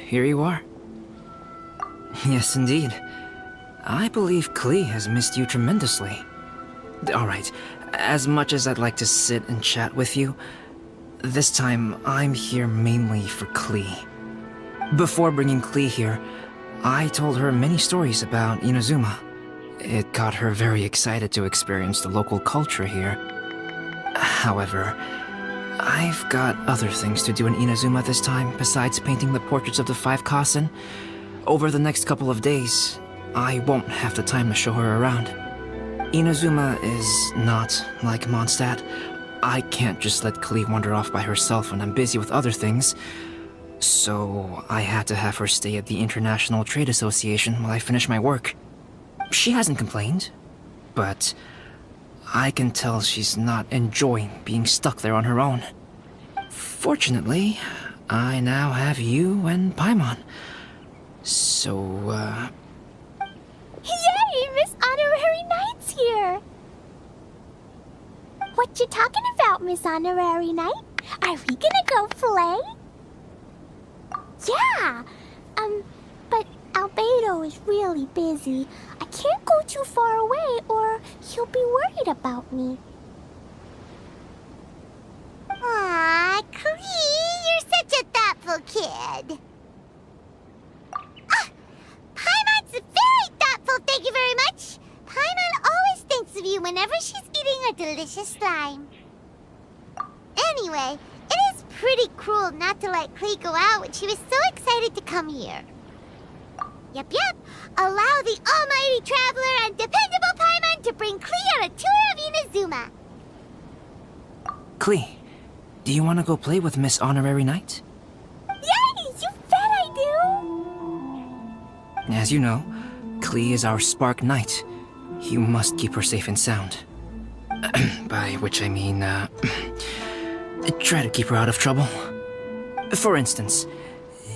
here you are. Yes, indeed. I believe Klee has missed you tremendously. Alright, as much as I'd like to sit and chat with you, this time I'm here mainly for Klee. Before bringing Klee here, I told her many stories about Inazuma. It got her very excited to experience the local culture here. However, I've got other things to do in Inazuma this time besides painting the portraits of the 5 Kasen. Over the next couple of days, I won't have the time to show her around. Inazuma is not like Mondstadt. I can't just let Klee wander off by herself when I'm busy with other things. So I had to have her stay at the International Trade Association while I finish my work. She hasn't complained, but I can tell she's not enjoying being stuck there on her own. Fortunately, I now have you and Paimon. So, Yay! Miss Honorary Knight's here! What you talking about, Miss Honorary Knight? Are we gonna go play? Yeah! But Albedo is really busy. I can't go too far away or he'll be worried about me. Aw, Klee, you're such a thoughtful kid. Paimon's very thoughtful, thank you very much. Paimon always thinks of you whenever she's eating her delicious slime. Anyway, it is pretty cruel not to let Klee go out when she was so excited to come here. Yep. Allow the almighty traveler and dependable Paimon to bring Klee on a tour of Inazuma. Klee, do you want to go play with Miss Honorary Knight? Yay! You bet I do! As you know, Klee is our Spark Knight. You must keep her safe and sound. By which I mean, try to keep her out of trouble. For instance,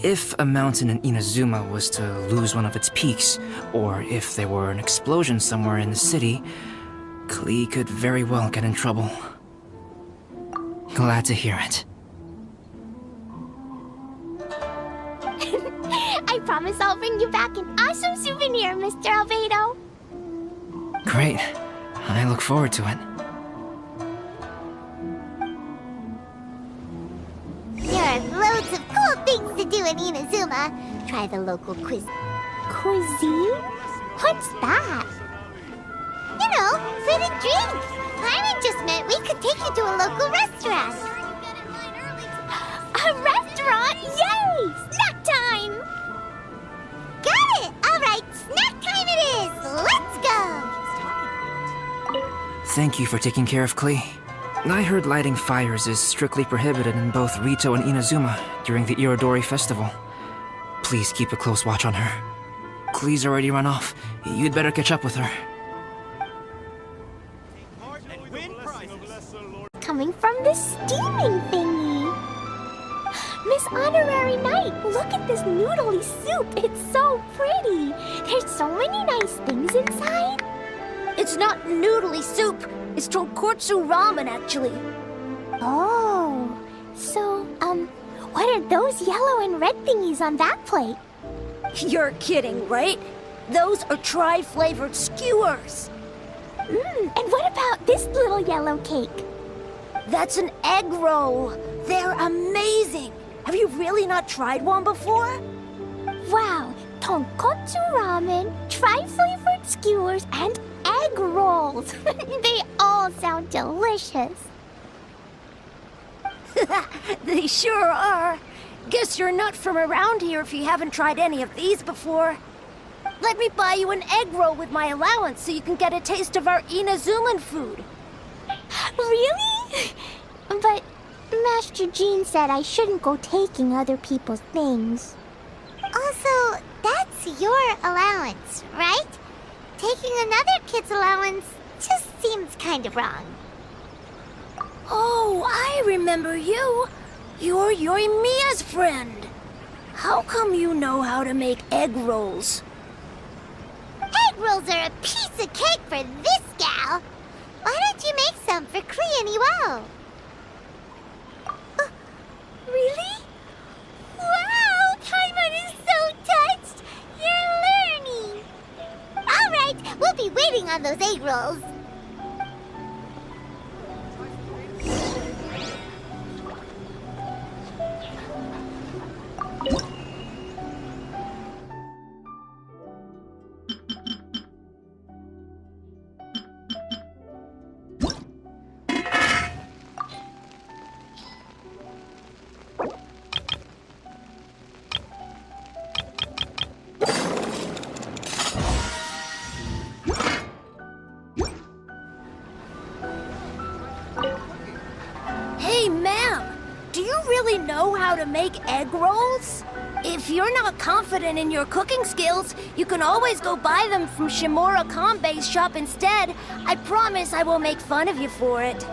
if a mountain in Inazuma was to lose one of its peaks, or if there were an explosion somewhere in the city, Klee could very well get in trouble. Glad to hear it. I promise I'll bring you back an awesome souvenir, Mr. Albedo. Great. I look forward to it. There are loads of cool things to do in Inazuma. Try the local cuisine. Cuisine? What's that? You know, food and drink. Paimon just meant we could take you to a local restaurant. A restaurant? Yay! Snack time! Got it! All right, snack time it is. Let's go! Thank you for taking care of Klee. I heard lighting fires is strictly prohibited in both Rito and Inazuma during the Irodori festival. Please keep a close watch on her. Klee's already run off. You'd better catch up with her. Coming from the steaming thingy. Miss Honorary Knight, look at this noodly soup. It's so pretty. There's so many nice things inside. It's not noodly soup. It's tonkotsu ramen, actually. Oh, so, what are those yellow and red thingies on that plate? You're kidding, right? Those are tri-flavored skewers. And what about this little yellow cake? That's an egg roll. They're amazing. Have you really not tried one before? Wow, tonkotsu ramen, tri-flavored skewers, and egg rolls. They all sound delicious. They sure are. Guess you're not from around here if you haven't tried any of these before. Let me buy you an egg roll with my allowance so you can get a taste of our Inazuman food. Really? But Master Jean said I shouldn't go taking other people's things. Also, that's your allowance, right? Taking another kid's allowance just seems kind of wrong. Oh, I remember you. You're Yoimiya's friend. How come you know how to make egg rolls? Egg rolls are a piece of cake for this gal. Why don't you make some for Klee and Iwao? Really? Wow, Paimon is working on those egg rolls. Hey, ma'am, do you really know how to make egg rolls? If you're not confident in your cooking skills, you can always go buy them from Shimura Kanbei's shop instead. I promise I won't make fun of you for it.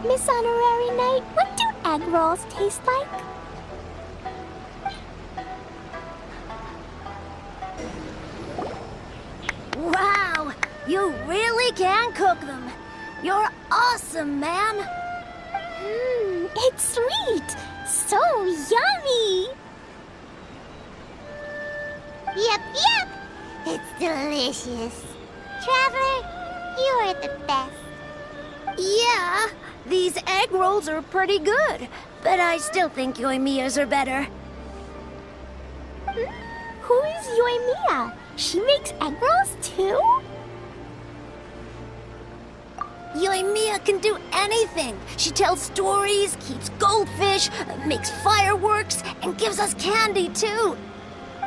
Miss Honorary Knight, what do egg rolls taste like? Wow, you really can cook them. You're awesome, ma'am. It's sweet. So yummy. Yep. It's delicious. Traveler, you're the best. Yeah, these egg rolls are pretty good, but I still think Yoimiya's are better. Who is Yoimiya? She makes egg rolls too? Yoimiya can do anything. She tells stories, keeps goldfish, makes fireworks, and gives us candy too.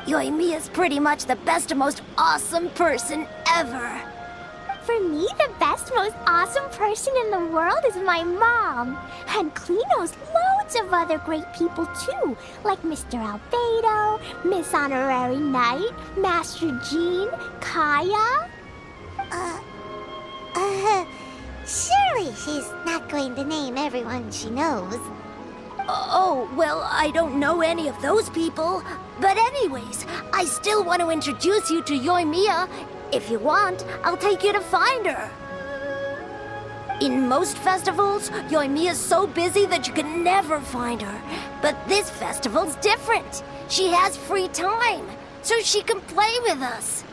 Yoimiya's pretty much the best and most awesome person ever. For me, the best, most awesome person in the world is my mom. And Klee knows loads of other great people too, like Mr. Albedo, Miss Honorary Knight, Master Jean, Kaya. Surely she's not going to name everyone she knows. Oh, well, I don't know any of those people. But anyways, I still want to introduce you to Yoimiya. If you want, I'll take you to find her. In most festivals, Yoimiya's so busy that you can never find her. But this festival's different. She has free time, so she can play with us.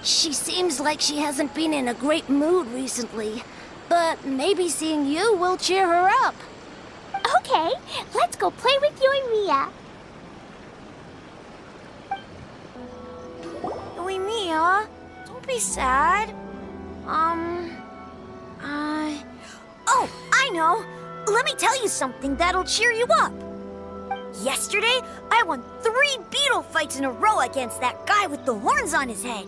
She seems like she hasn't been in a great mood recently, but maybe seeing you will cheer her up. Okay, let's go play with Yoimiya. Yoimiya, don't be sad. Oh, I know. Let me tell you something that'll cheer you up. Yesterday, I won 3 beetle fights in a row against that guy with the horns on his head.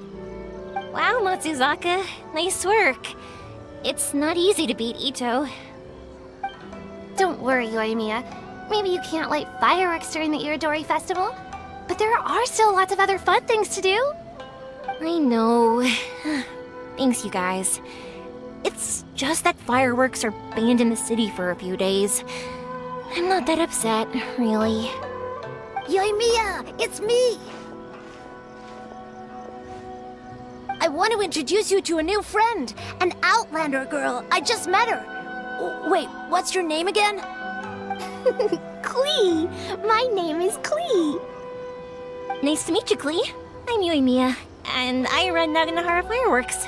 Wow, Matsuzaka. Nice work. It's not easy to beat Ito. Don't worry, Yoimiya. Maybe you can't light fireworks during the Iridori Festival, but there are still lots of other fun things to do. I know. Thanks, you guys. It's just that fireworks are banned in the city for a few days. I'm not that upset, really. Yoimiya, it's me! I want to introduce you to a new friend, an Outlander girl. I just met her. Wait, what's your name again? Klee. My name is Klee. Nice to meet you, Klee. I'm Yoimiya, and I run Naganahara Fireworks.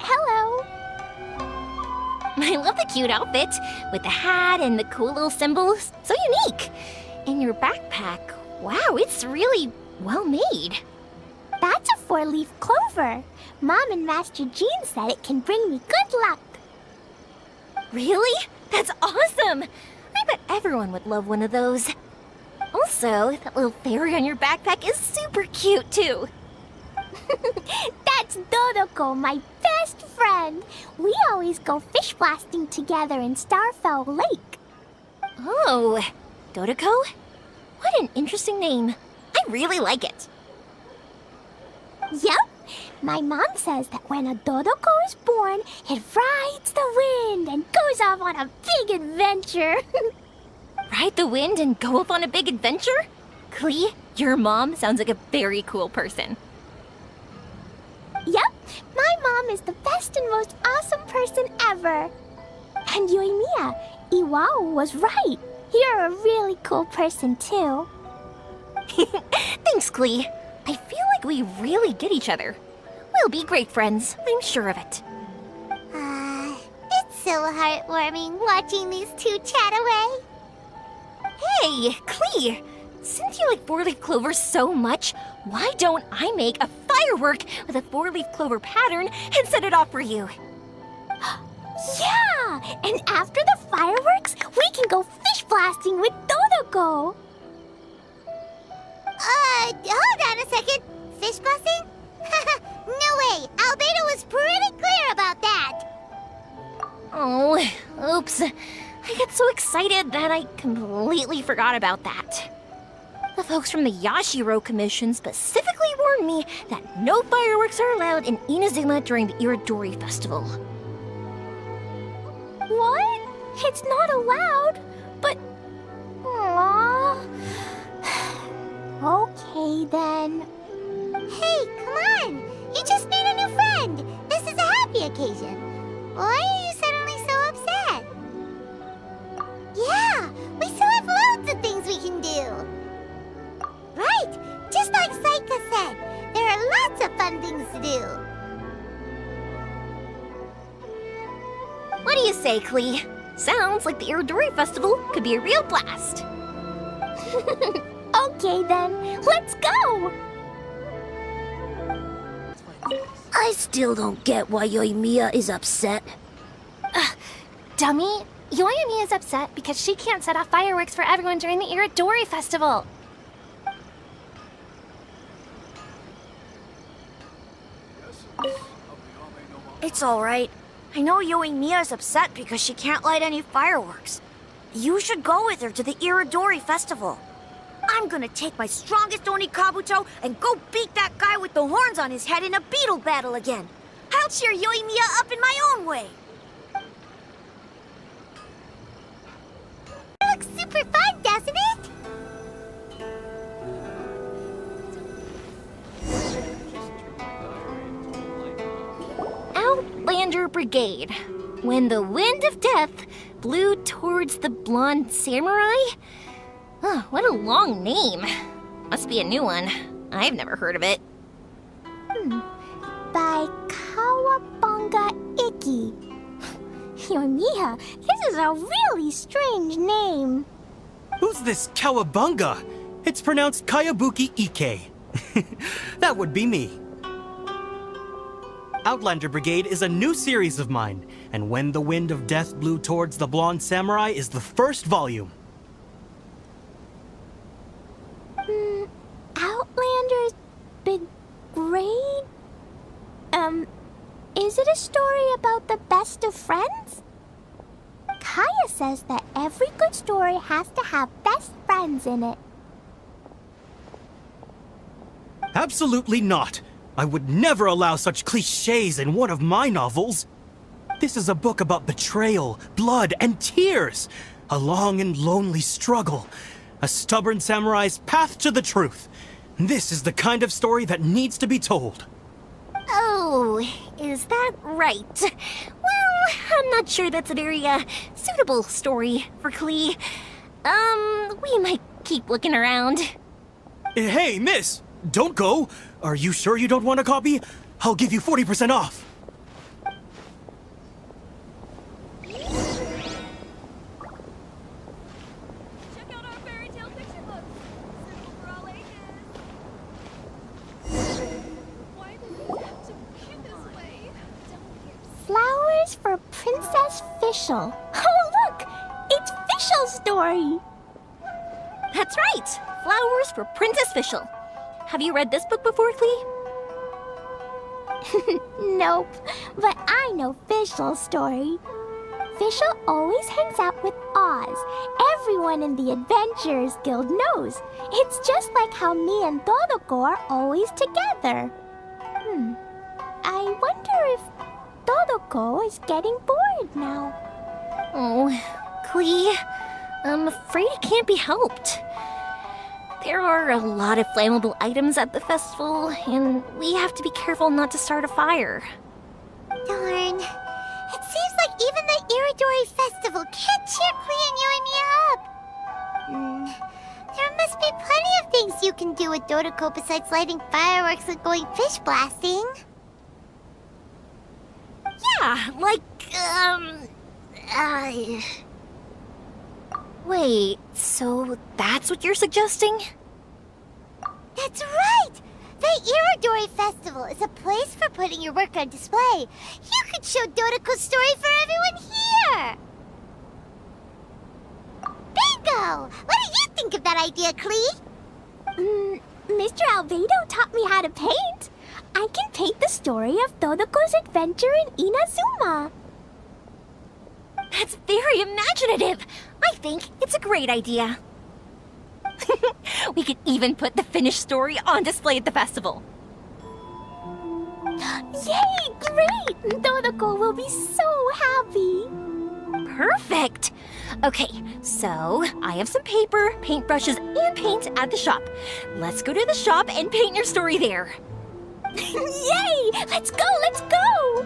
Hello. I love the cute outfit, with the hat and the cool little symbols. So unique. And your backpack, wow, it's really well made. That's a 4-leaf clover. Mom and Master Jean said it can bring me good luck. Really? That's awesome! I bet everyone would love one of those. Also, that little fairy on your backpack is super cute, too. That's Dodoko, my best friend. We always go fish blasting together in Starfell Lake. Oh, Dodoko? What an interesting name. I really like it. Yep. My mom says that when a Dodoko is born, it rides the wind and goes off on a big adventure. Ride the wind and go off on a big adventure? Klee, your mom sounds like a very cool person. Yep. Mom the most awesome person ever. And Yoimiya, Iwao was right. You're a really cool person, too. Thanks, Klee. I feel like we really get each other. We'll be great friends, I'm sure of it. It's so heartwarming watching these two chat away. Hey, Klee! Since you like four-leaf clover so much, why don't I make a firework with a four-leaf clover pattern and set it off for you? Yeah! And after the fireworks, we can go fish blasting with Dodoko. Hold on a second. Fish busting? No way! Albedo was pretty clear about that! Oh, oops. I got so excited that I completely forgot about that. The folks from the Yashiro Commission specifically warned me that no fireworks are allowed in Inazuma during the Iridori Festival. What? It's not allowed? But... Aww. Okay, then. Hey, come on! You just made a new friend! This is a happy occasion. Why are you suddenly so upset? Yeah, we still have loads of things we can do. Right, just like Saika said, there are lots of fun things to do. What do you say, Klee? Sounds like the Iridori Festival could be a real blast. Okay, then. Let's go! I still don't get why Yoimiya is upset. Dummy, Yoyami is upset because she can't set off fireworks for everyone during the Iridori Festival. It's alright. I know Yoimiya's upset because she can't light any fireworks. You should go with her to the Iridori Festival. I'm gonna take my strongest Oni Kabuto and go beat that guy with the horns on his head in a beetle battle again. I'll cheer Yoimiya up in my own way. It looks super fun, doesn't it? Outlander Brigade. When the wind of death blew towards the blonde samurai? Oh, what a long name. Must be a new one. I've never heard of it. By Kawabunga Iki. Yoimiya, this is a really strange name. Who's this Kawabunga? It's pronounced Kayabuki Ike. That would be me. Outlander Brigade is a new series of mine, and When the Wind of Death Blew Towards the Blonde Samurai is the first volume. Outlander's Big Grade? Is it a story about the best of friends? Kaya says that every good story has to have best friends in it. Absolutely not. I would never allow such cliches in one of my novels. This is a book about betrayal, blood, and tears. A long and lonely struggle. A stubborn samurai's path to the truth. This is the kind of story that needs to be told. Oh, is that right? Well, I'm not sure that's a very, suitable story for Klee. We might keep looking around. Hey, miss! Don't go! Are you sure you don't want a copy? I'll give you 40% off. Check out our fairy tale picture books. Simple for all ages. Why do we have to be this way? Flowers for Princess Fischl. Oh, look! It's Fischl's story! That's right! Flowers for Princess Fischl. Have you read this book before, Klee? Nope, but I know Fischl's story. Fischl always hangs out with Oz. Everyone in the Adventurers Guild knows. It's just like how me and Dodoko are always together. I wonder if Dodoko is getting bored now. Oh, Klee, I'm afraid it can't be helped. There are a lot of flammable items at the festival, and we have to be careful not to start a fire. Darn. Irodori Festival can't cheer Klee and Yoimiya up. There must be plenty of things you can do with Dodoko besides lighting fireworks and going fish blasting. Yeah, like, Wait, so that's what you're suggesting? That's right! The Irodori Festival is a place for putting your work on display. You could show Dodoko's story for everyone here! Bingo! What do you think of that idea, Klee? Mr. Albedo taught me how to paint. I can paint the story of Dodoko's adventure in Inazuma. That's very imaginative. I think it's a great idea. We could even put the finished story on display at the festival. Yay, great! Dodoko will be so happy. Perfect. Okay, so I have some paper, paintbrushes, and paint at the shop. Let's go to the shop and paint your story there. Yay! Let's go, let's go!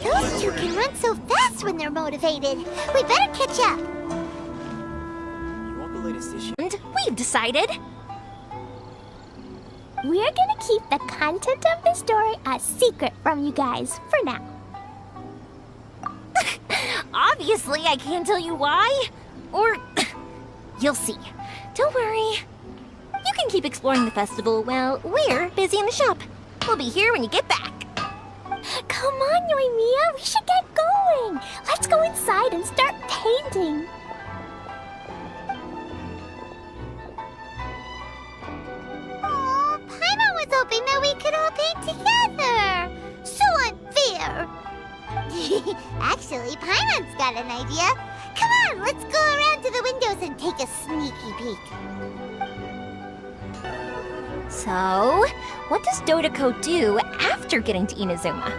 Those two can run so fast when they're motivated. We better catch up. You want the latest issue? And we've decided. We're gonna keep the content of the story a secret from you guys for now. Obviously, I can't tell you why. Or you'll see. Don't worry. You can keep exploring the festival while we're busy in the shop. We'll be here when you get back. Come on, Yoimiya, we should get going. Let's go inside and start painting. Oh, Paimon was hoping that we could all paint together. So unfair. Actually, Paimon's got an idea. Come on, let's go around to the windows and take a sneaky peek. So, what does Dodoko do after getting to Inazuma?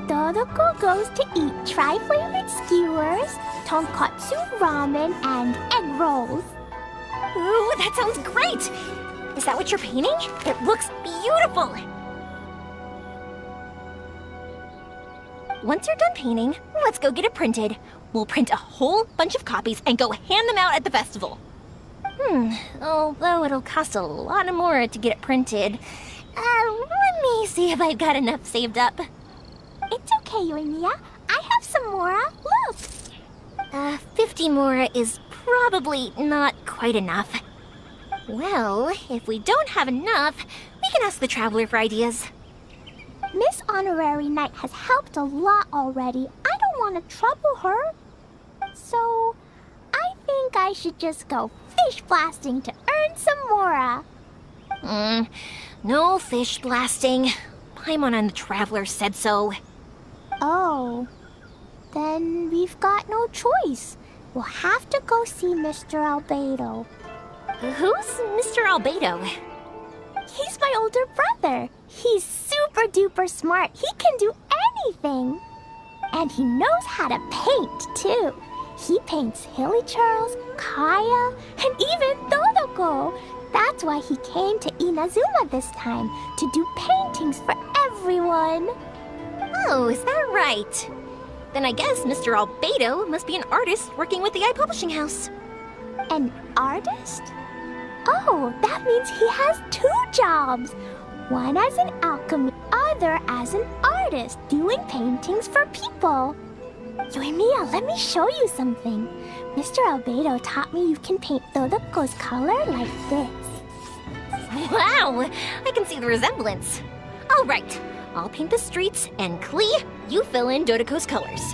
Dodoko goes to eat tri-flavored skewers, tonkatsu ramen, and egg rolls. Ooh, that sounds great! Is that what you're painting? It looks beautiful! Once you're done painting, let's go get it printed. We'll print a whole bunch of copies and go hand them out at the festival. Although it'll cost a lot more to get it printed. Let me see if I've got enough saved up. It's okay, Yoimiya. I have some more. Look. 50 more is probably not quite enough. Well, if we don't have enough, we can ask the Traveler for ideas. Miss Honorary Knight has helped a lot already. I don't want to trouble her. So, I think I should just go fish blasting to earn some more. No fish blasting. Paimon and the Traveler said so. Oh, then we've got no choice. We'll have to go see Mr. Albedo. Who's Mr. Albedo? He's my older brother. He's super duper smart. He can do anything. And he knows how to paint, too. He paints Hilly Charles, Kaya, and even Dodoko. That's why he came to Inazuma this time, to do paintings for everyone. Oh, is that right? Then I guess Mr. Albedo must be an artist working with the iPublishing House. An artist? Oh, that means he has 2 jobs. One as an alchemist, other as an artist, doing paintings for people. Yoimiya, let me show you something. Mr. Albedo taught me you can paint Dodoko's color like this. Wow, I can see the resemblance. All right, I'll paint the streets, and Klee, you fill in Dodoko's colors.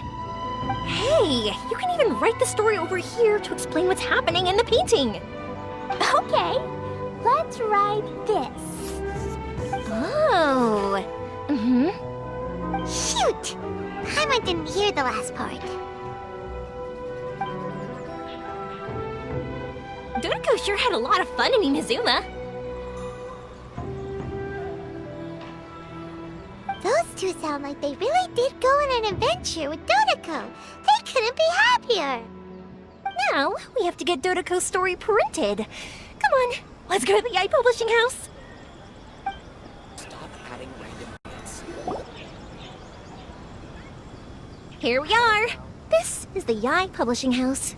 Hey, you can even write the story over here to explain what's happening in the painting. Okay, let's write this. Oh, Shoot! Paimon didn't hear the last part. Dodoko sure had a lot of fun in Inazuma. Those two sound like they really did go on an adventure with Dodoko. They couldn't be happier. Now, we have to get Dodoko's story printed. Come on, let's go to the Yai Publishing House. Stop adding random bits. Here we are. This is the Yai Publishing House.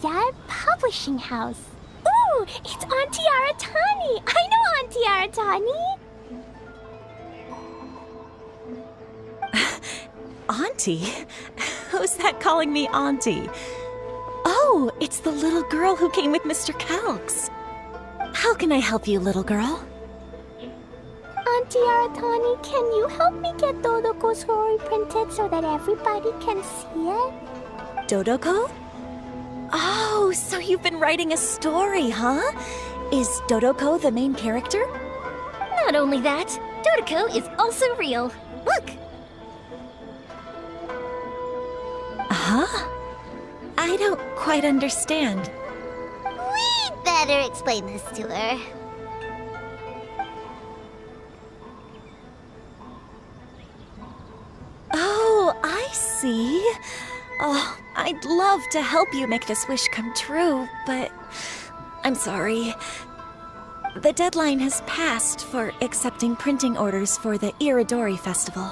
Yai Publishing House. Ooh, it's Auntie Aratani. I know Auntie Aratani. Auntie? Who's that calling me Auntie? Oh, it's the little girl who came with Mr. Calx. How can I help you, little girl? Auntie Aratani, can you help me get Dodoko's story printed so that everybody can see it? Dodoko? Oh, so you've been writing a story, huh? Is Dodoko the main character? Not only that, Dodoko is also real. Look! Huh? I don't quite understand. We'd better explain this to her. Oh, I see. Oh, I'd love to help you make this wish come true, but I'm sorry. The deadline has passed for accepting printing orders for the Iridori Festival.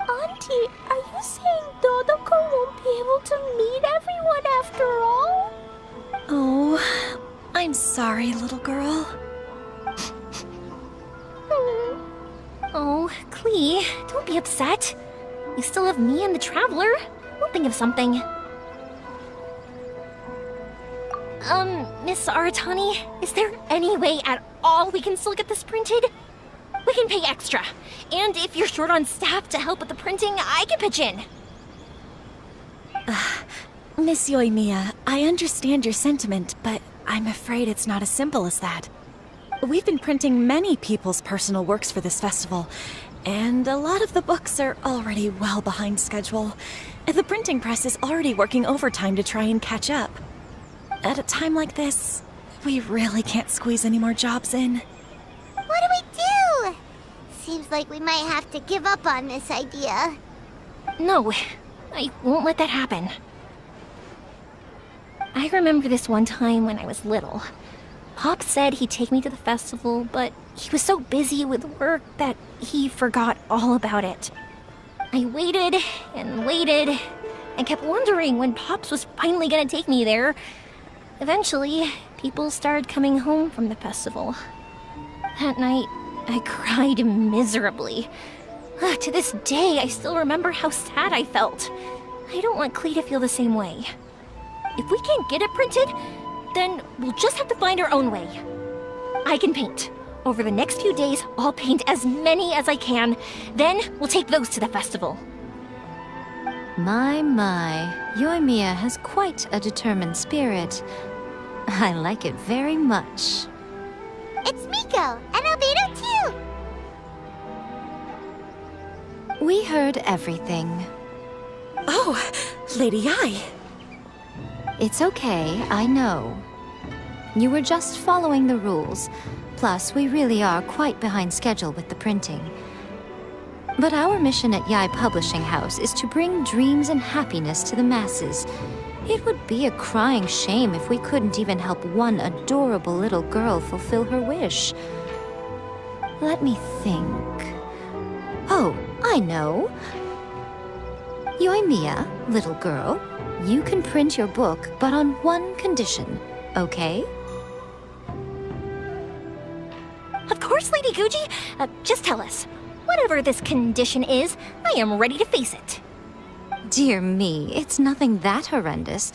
Auntie, are you saying Dodoko won't be able to meet everyone after all? Oh, I'm sorry, little girl. Oh, Klee, don't be upset. You still have me and the Traveler. We'll think of something. Miss Aratani, is there any way at all we can still get this printed? We can pay extra. And if you're short on staff to help with the printing, I can pitch in. Miss Yoimiya, I understand your sentiment, but I'm afraid it's not as simple as that. We've been printing many people's personal works for this festival, and a lot of the books are already well behind schedule. The printing press is already working overtime to try and catch up. At a time like this, we really can't squeeze any more jobs in. What do we do? Seems like we might have to give up on this idea. No, I won't let that happen. I remember this one time when I was little. Pop said he'd take me to the festival, but he was so busy with work that he forgot all about it. I waited and waited and kept wondering when Pops was finally gonna take me there. Eventually, people started coming home from the festival. That night, I cried miserably. To this day, I still remember how sad I felt. I don't want Klee to feel the same way. If we can't get it printed, then we'll just have to find our own way. I can paint. Over the next few days, I'll paint as many as I can. Then we'll take those to the festival. My, Yoimiya has quite a determined spirit. I like it very much. It's Miko, and Albedo too! We heard everything. Oh, Lady Yai. It's okay, I know. You were just following the rules. Plus, we really are quite behind schedule with the printing. But our mission at Yai Publishing House is to bring dreams and happiness to the masses. It would be a crying shame if we couldn't even help one adorable little girl fulfill her wish. Let me think. Oh, I know. Yoimiya, little girl, you can print your book, but on one condition, okay? Of course, Lady Guji. Just tell us. Whatever this condition is, I am ready to face it. Dear me, it's nothing that horrendous.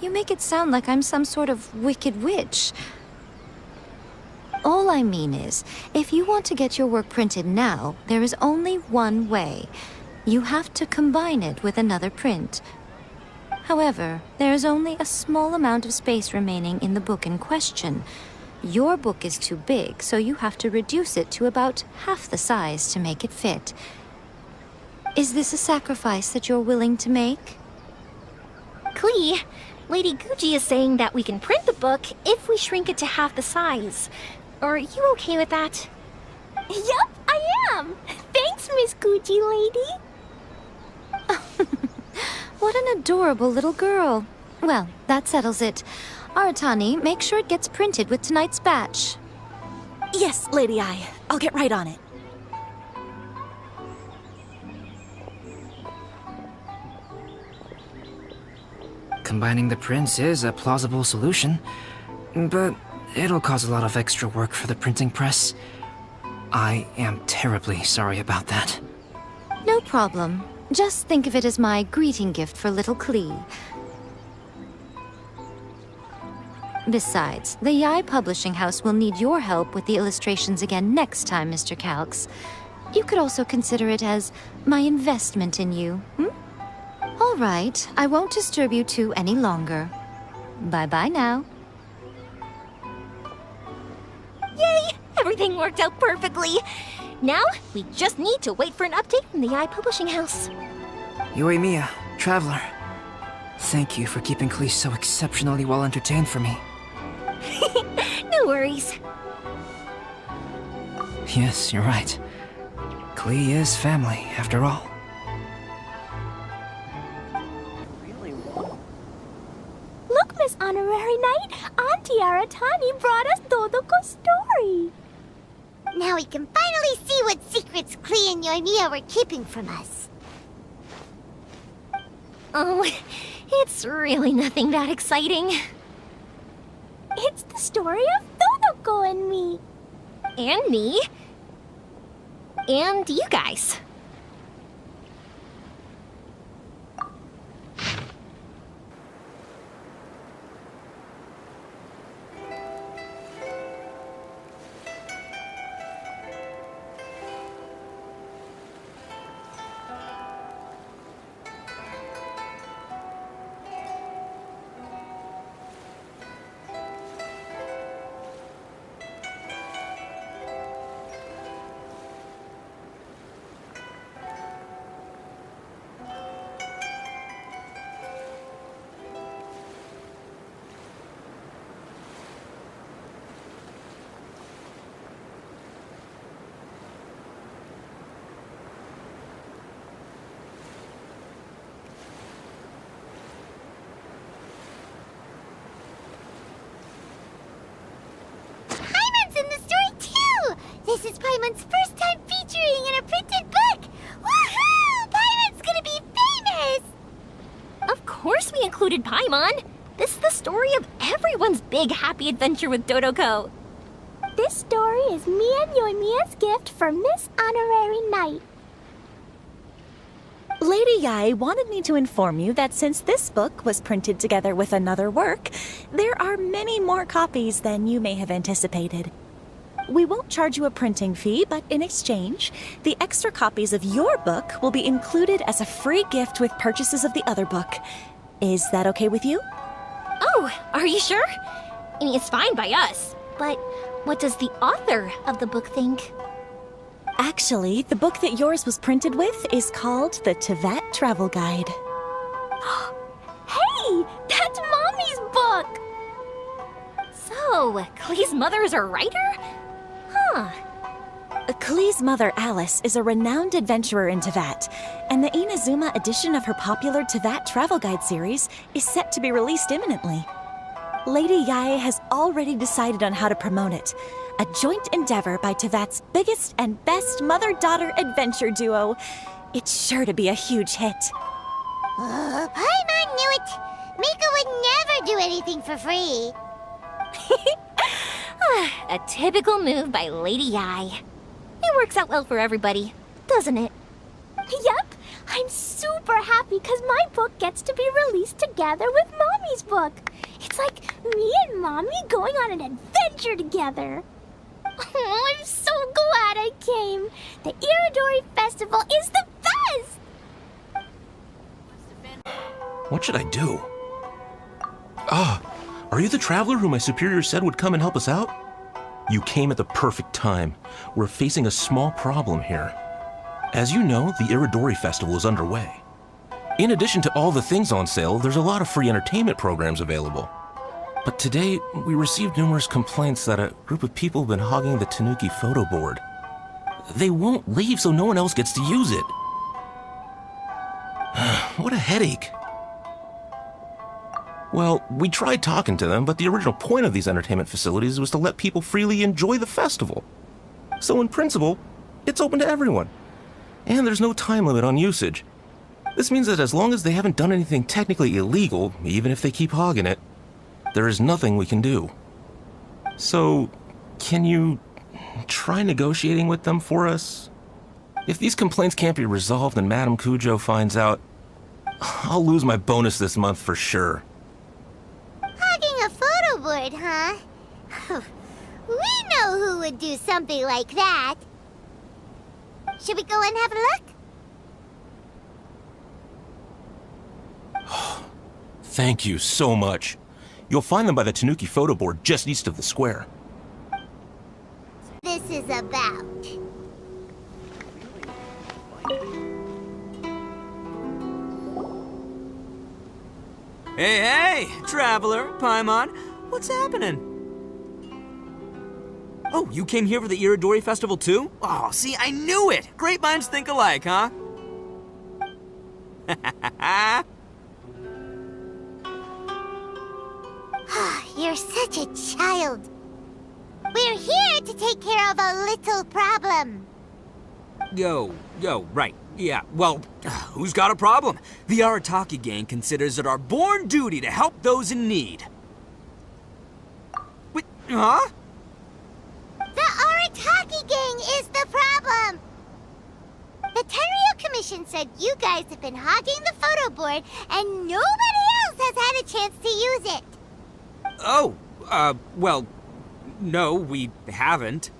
You make it sound like I'm some sort of wicked witch. All I mean is, if you want to get your work printed now, there is only one way. You have to combine it with another print. However, there is only a small amount of space remaining in the book in question. Your book is too big, so you have to reduce it to about half the size to make it fit. Is this a sacrifice that you're willing to make? Klee, Lady Guji is saying that we can print the book if we shrink it to half the size. Are you okay with that? Yup, I am. Thanks, Miss Gucci Lady. What an adorable little girl. Well, that settles it. Aratani, make sure it gets printed with tonight's batch. Yes, Lady Ai. I'll get right on it. Combining the prints is a plausible solution, but it'll cause a lot of extra work for the printing press. I am terribly sorry about that. No problem. Just think of it as my greeting gift for little Klee. Besides, the Yai Publishing House will need your help with the illustrations again next time, Mr. Calx. You could also consider it as my investment in you, All right, I won't disturb you two any longer. Bye-bye now. Yay! Everything worked out perfectly. Now, we just need to wait for an update from the Yai Publishing House. Yoimiya, Traveler. Thank you for keeping Klee so exceptionally well entertained for me. No worries. Yes, you're right. Klee is family, after all. Look, Miss Honorary Knight, Auntie Aratani brought us Dodoko's story. Now we can finally see what secrets Klee and Yoimiya were keeping from us. Oh, it's really nothing that exciting. It's the story of Dodoko and me. And me. And you guys. This is Paimon's first time featuring in a printed book! Woohoo! Paimon's gonna be famous! Of course we included Paimon. This is the story of everyone's big happy adventure with Dodoko. This story is me and Yoimiya's gift for Miss Honorary Knight. Lady Yai wanted me to inform you that since this book was printed together with another work, there are many more copies than you may have anticipated. We won't charge you a printing fee, but in exchange, the extra copies of your book will be included as a free gift with purchases of the other book. Is that okay with you? Oh, are you sure? I mean, it's fine by us. But what does the author of the book think? Actually, the book that yours was printed with is called the Teyvat Travel Guide. Hey, that's Mommy's book! So, Klee's mother is a writer? Huh. Klee's mother, Alice, is a renowned adventurer in Teyvat, and the Inazuma edition of her popular Teyvat Travel Guide series is set to be released imminently. Lady Yai has already decided on how to promote it, a joint endeavor by Teyvat's biggest and best mother-daughter adventure duo. It's sure to be a huge hit. Paimon knew it! Mika would never do anything for free. A typical move by Lady Yai. It works out well for everybody, doesn't it? Yep, I'm super happy because my book gets to be released together with Mommy's book. It's like me and Mommy going on an adventure together. Oh, I'm so glad I came. The Iridori Festival is the best! What should I do? Are you the traveler who my superior said would come and help us out? You came at the perfect time. We're facing a small problem here. As you know, the Iridori Festival is underway. In addition to all the things on sale, there's a lot of free entertainment programs available. But today, we received numerous complaints that a group of people have been hogging the Tanuki photo board. They won't leave so no one else gets to use it. What a headache. Well, we tried talking to them, but the original point of these entertainment facilities was to let people freely enjoy the festival. So in principle, it's open to everyone. And there's no time limit on usage. This means that as long as they haven't done anything technically illegal, even if they keep hogging it, there is nothing we can do. So, can you try negotiating with them for us? If these complaints can't be resolved and Madame Cujo finds out, I'll lose my bonus this month for sure. Hogging a photo board, huh? We know who would do something like that. Should we go and have a look? Thank you so much. You'll find them by the Tanuki photo board just east of the square. This is about. Hey, Traveler, Paimon, what's happening? Oh, you came here for the Iridori Festival too? Oh, see, I knew it! Great minds think alike, huh? You're such a child. We're here to take care of a little problem. Yo, right. Yeah, well, who's got a problem? The Arataki gang considers it our born duty to help those in need. Wait, huh? The Arataki gang is the problem. The Tenryo Commission said you guys have been hogging the photo board and nobody else has had a chance to use it. Oh, well, no, we haven't.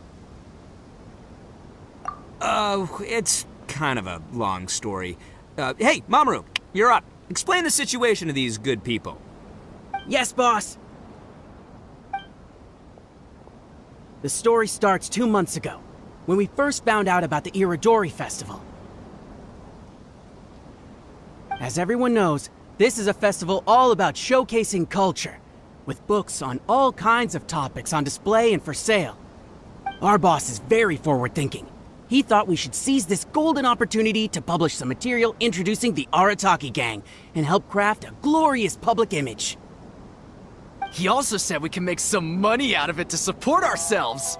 It's kind of a long story. Hey, Mamoru, you're up. Explain the situation to these good people. Yes, boss. The story starts 2 months ago, when we first found out about the Iridori Festival. As everyone knows, this is a festival all about showcasing culture, with books on all kinds of topics on display and for sale. Our boss is very forward-thinking. He thought we should seize this golden opportunity to publish some material introducing the Arataki gang and help craft a glorious public image. He also said we can make some money out of it to support ourselves.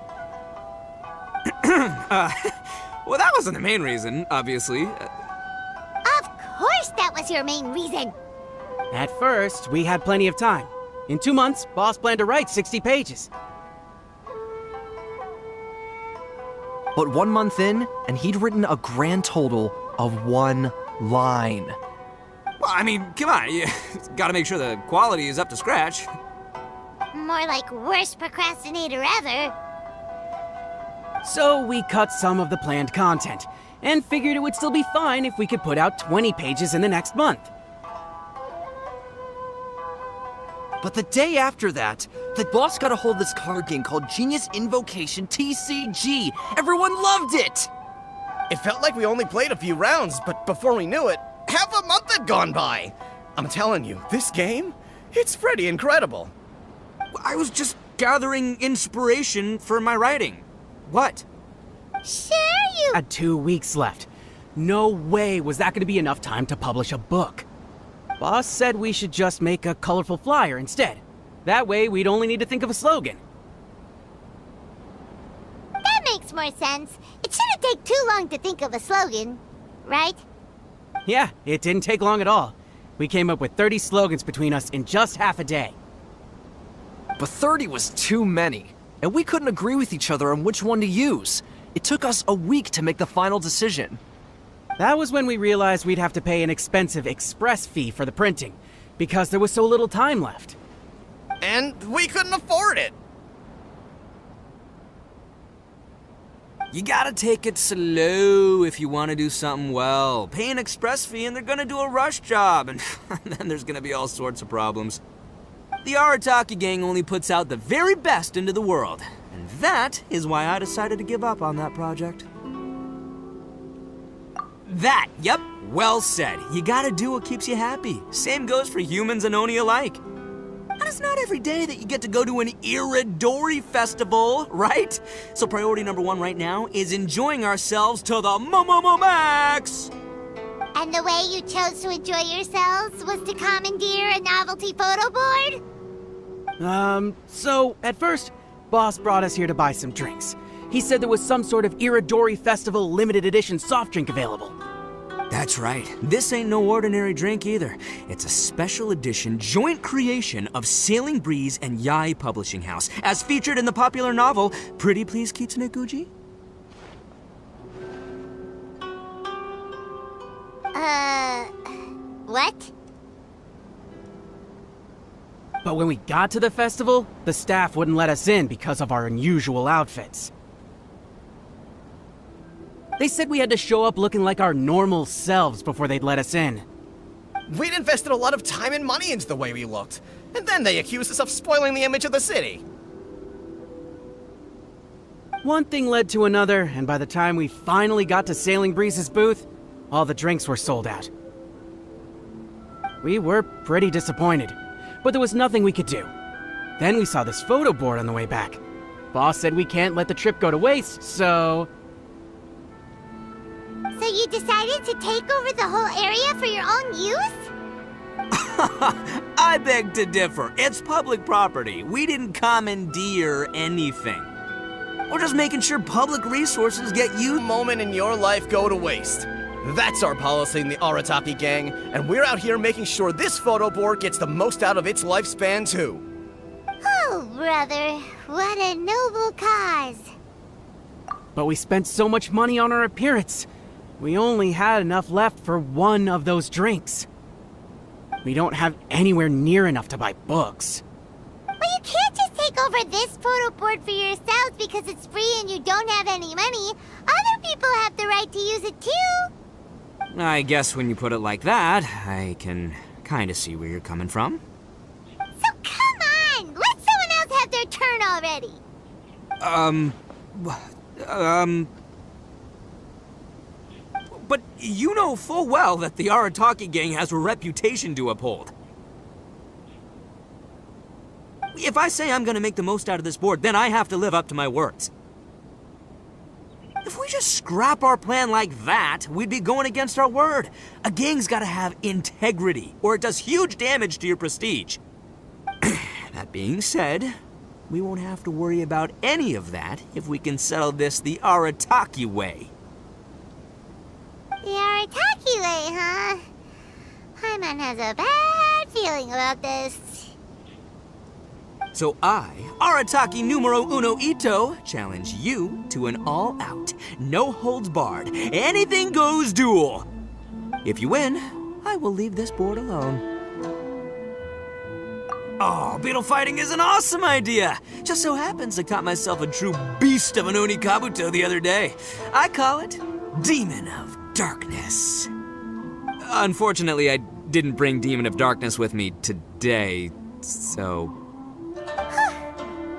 Well, that wasn't the main reason, obviously. Of course that was your main reason. At first, we had plenty of time. In 2 months, boss planned to write 60 pages. But 1 month in, and he'd written a grand total of 1 line. Well, I mean, come on, you gotta make sure the quality is up to scratch. More like worst procrastinator ever. So we cut some of the planned content, and figured it would still be fine if we could put out 20 pages in the next month. But the day after that, the boss got a hold of this card game called Genius Invocation TCG. Everyone loved it! It felt like we only played a few rounds, but before we knew it, half a month had gone by. I'm telling you, this game, it's pretty incredible. I was just gathering inspiration for my writing. What? Sure you... Had 2 weeks left. No way was that going to be enough time to publish a book. Boss said we should just make a colorful flyer instead. That way, we'd only need to think of a slogan. That makes more sense. It shouldn't take too long to think of a slogan, right? Yeah, it didn't take long at all. We came up with 30 slogans between us in just half a day. But 30 was too many, and we couldn't agree with each other on which one to use. It took us a week to make the final decision. That was when we realized we'd have to pay an expensive express fee for the printing, because there was so little time left. And we couldn't afford it. You gotta take it slow if you want to do something well. Pay an express fee and they're gonna do a rush job, and then there's gonna be all sorts of problems. The Arataki gang only puts out the very best into the world, and that is why I decided to give up on that project. Yep, well said. You gotta do what keeps you happy. Same goes for humans and Oni alike. And it's not every day that you get to go to an Iridori festival, right? So priority number 1 right now is enjoying ourselves to the max! And the way you chose to enjoy yourselves was to commandeer a novelty photo board? So, at first, Boss brought us here to buy some drinks. He said there was some sort of Iridori Festival limited edition soft drink available. That's right. This ain't no ordinary drink either. It's a special edition joint creation of Sailing Breeze and Yai Publishing House, as featured in the popular novel Pretty Please Kitsune Guji. What? But when we got to the festival, the staff wouldn't let us in because of our unusual outfits. They said we had to show up looking like our normal selves before they'd let us in. We'd invested a lot of time and money into the way we looked, and then they accused us of spoiling the image of the city. One thing led to another, and by the time we finally got to Sailing Breeze's booth, all the drinks were sold out. We were pretty disappointed, but there was nothing we could do. Then we saw this photo board on the way back. Boss said we can't let the trip go to waste, so... So you decided to take over the whole area for your own use? I beg to differ. It's public property. We didn't commandeer anything. We're just making sure public resources get used. Moment in your life go to waste. That's our policy in the Arataki gang, and we're out here making sure this photo board gets the most out of its lifespan too. Oh, brother, what a noble cause. But we spent so much money on our appearance. We only had enough left for one of those drinks. We don't have anywhere near enough to buy books. But you can't just take over this photo board for yourselves because it's free and you don't have any money. Other people have the right to use it too. I guess when you put it like that, I can kind of see where you're coming from. So come on! Let someone else have their turn already! But you know full well that the Arataki gang has a reputation to uphold. If I say I'm gonna make the most out of this board, then I have to live up to my words. If we just scrap our plan like that, we'd be going against our word. A gang's gotta have integrity, or it does huge damage to your prestige. That being said, we won't have to worry about any of that if we can settle this the Arataki way. The Arataki way, huh? Paimon has a bad feeling about this. So I, Arataki numero uno Ito, challenge you to an all-out, no-holds-barred, anything-goes duel. If you win, I will leave this board alone. Oh, beetle fighting is an awesome idea! Just so happens I caught myself a true beast of an Onikabuto the other day. I call it Demon of Darkness. Unfortunately, I didn't bring Demon of Darkness with me today, so...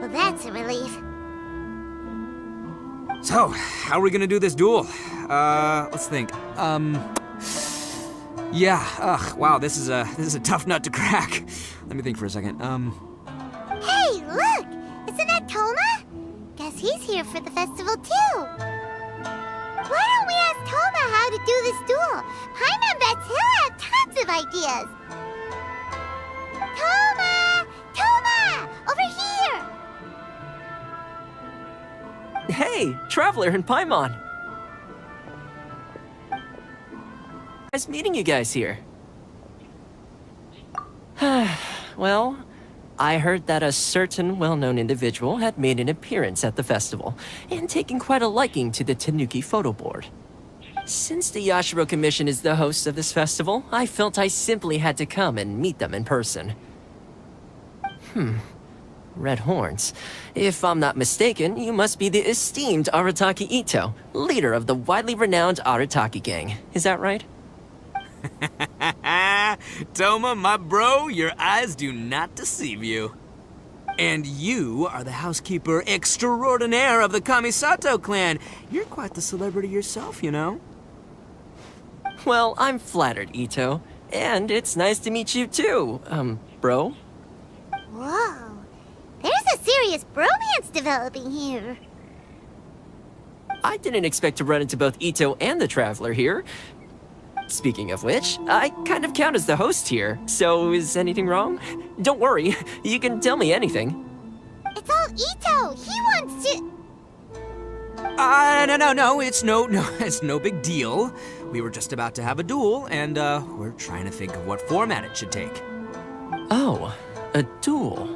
Well, that's a relief. So, how are we gonna do this duel? Let's think. Wow, this is a tough nut to crack. Let me think for a second. Hey, look! Isn't that Toma? Guess he's here for the festival too. Why don't we ask Toma how to do this duel? Paimon bets he'll have tons of ideas. Toma! Toma! Over here! Hey, Traveler and Paimon. Nice meeting you guys here. Well, I heard that a certain well-known individual had made an appearance at the festival and taken quite a liking to the Tanuki photo board. Since the Yashiro Commission is the host of this festival, I felt I simply had to come and meet them in person. Red horns. If I'm not mistaken, you must be the esteemed Arataki Ito, leader of the widely renowned Arataki gang. Is that right? Toma, my bro, your eyes do not deceive you. And you are the housekeeper extraordinaire of the Kamisato clan. You're quite the celebrity yourself, you know. Well, I'm flattered, Ito. And it's nice to meet you too, bro. Whoa. There's a serious bromance developing here. I didn't expect to run into both Ito and the Traveler here. Speaking of which, I kind of count as the host here, so is anything wrong? Don't worry, you can tell me anything. It's all Ito. He wants to. No, it's no big deal. We were just about to have a duel, and, we're trying to think of what format it should take. Oh, a duel.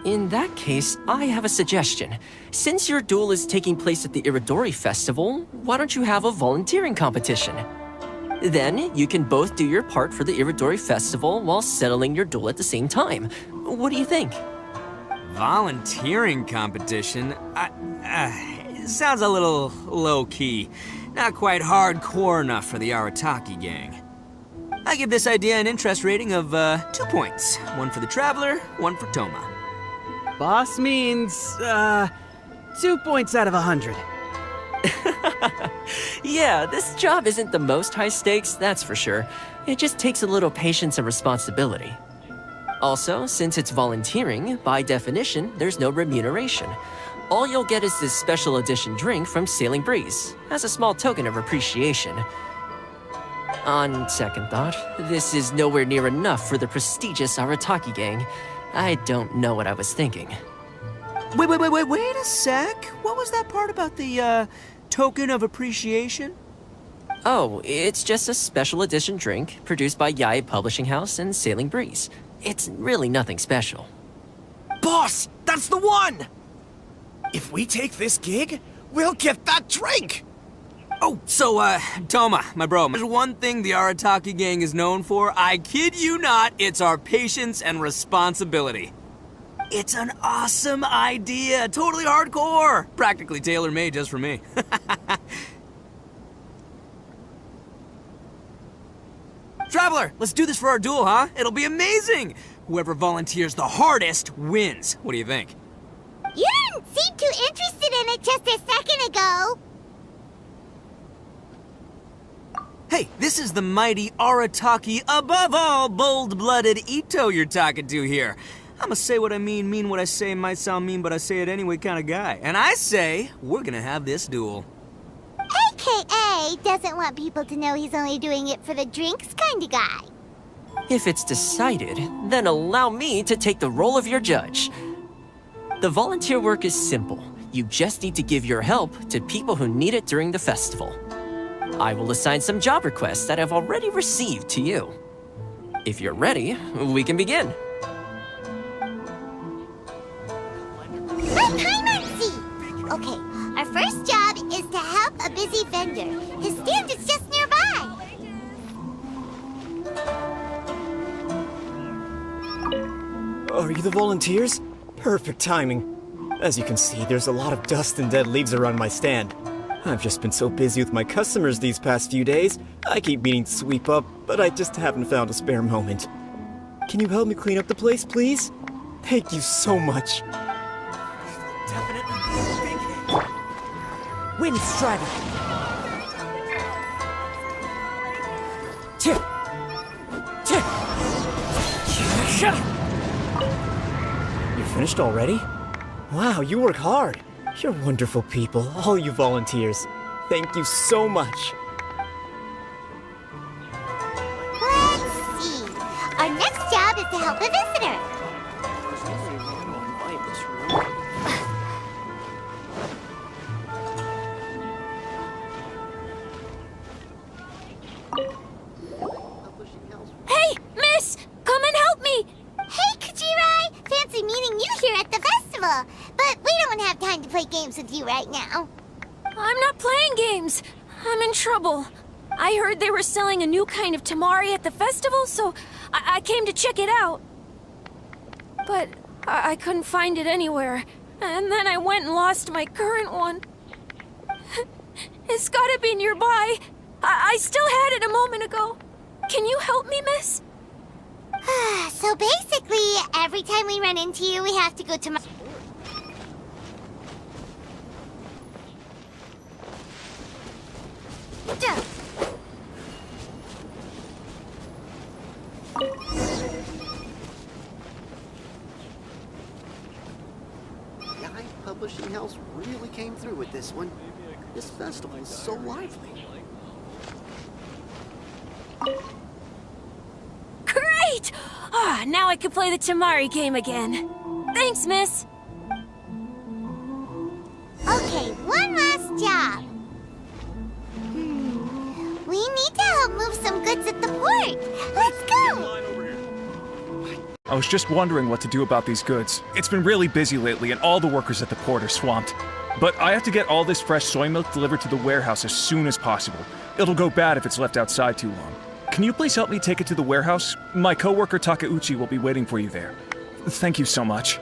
In that case, I have a suggestion. Since your duel is taking place at the Iridori Festival, why don't you have a volunteering competition? Then you can both do your part for the Iridori Festival while settling your duel at the same time. What do you think? Volunteering competition? It sounds a little low-key. Not quite hardcore enough for the Arataki gang. I give this idea an interest rating of 2 points. One for the Traveler, one for Toma. Boss means, 2 points out of 100. Yeah, this job isn't the most high stakes, that's for sure. It just takes a little patience and responsibility. Also, since it's volunteering, by definition, there's no remuneration. All you'll get is this special edition drink from Sailing Breeze, as a small token of appreciation. On second thought, this is nowhere near enough for the prestigious Arataki gang. I don't know what I was thinking. Wait a sec. What was that part about the, token of appreciation? Oh, it's just a special edition drink produced by Yae Publishing House and Sailing Breeze. It's really nothing special. Boss, that's the one! If we take this gig, we'll get that drink! Oh, so, Toma, my bro, there's one thing the Arataki gang is known for. I kid you not, it's our patience and responsibility. It's an awesome idea, totally hardcore, practically tailor-made just for me. Traveler, let's do this for our duel, huh? It'll be amazing! Whoever volunteers the hardest wins. What do you think? You didn't seem too interested in it just a second ago. Hey, this is the mighty Arataki, above all bold-blooded Ito you're talking to here. I'ma say what I mean what I say, might sound mean, but I say it anyway kind of guy. And I say, we're gonna have this duel. AKA doesn't want people to know he's only doing it for the drinks kind of guy. If it's decided, then allow me to take the role of your judge. The volunteer work is simple. You just need to give your help to people who need it during the festival. I will assign some job requests that I've already received to you. If you're ready, we can begin. Okay, our first job is to help a busy vendor. His stand is just nearby. Are you the volunteers? Perfect timing. As you can see, there's a lot of dust and dead leaves around my stand. I've just been so busy with my customers these past few days. I keep meaning to sweep up, but I just haven't found a spare moment. Can you help me clean up the place, please? Thank you so much. Wind Strider! Tip! Tip! You're finished already? Wow, you work hard. You're wonderful people, all you volunteers. Thank you so much. Let's see. Our next job is to help a visitor. Hey, miss! Come and help me! Hey, Kajirai! Fancy meeting you here at the festival. But we don't have time to play games with you right now. I'm not playing games. I'm in trouble. I heard they were selling a new kind of tamari at the festival, so I came to check it out. But I couldn't find it anywhere. And then I went and lost my current one. It's gotta be nearby. I still had it a moment ago. Can you help me, miss? So basically, every time we run into you, we have to go to my... Yae Publishing House really came through with this one. This festival is so lively. now I can play the Tamari game again. Thanks, miss. Okay, one last job. We need to help move some goods at the port. Let's go! I was just wondering what to do about these goods. It's been really busy lately, and all the workers at the port are swamped. But I have to get all this fresh soy milk delivered to the warehouse as soon as possible. It'll go bad if it's left outside too long. Can you please help me take it to the warehouse? My coworker Takeuchi will be waiting for you there. Thank you so much.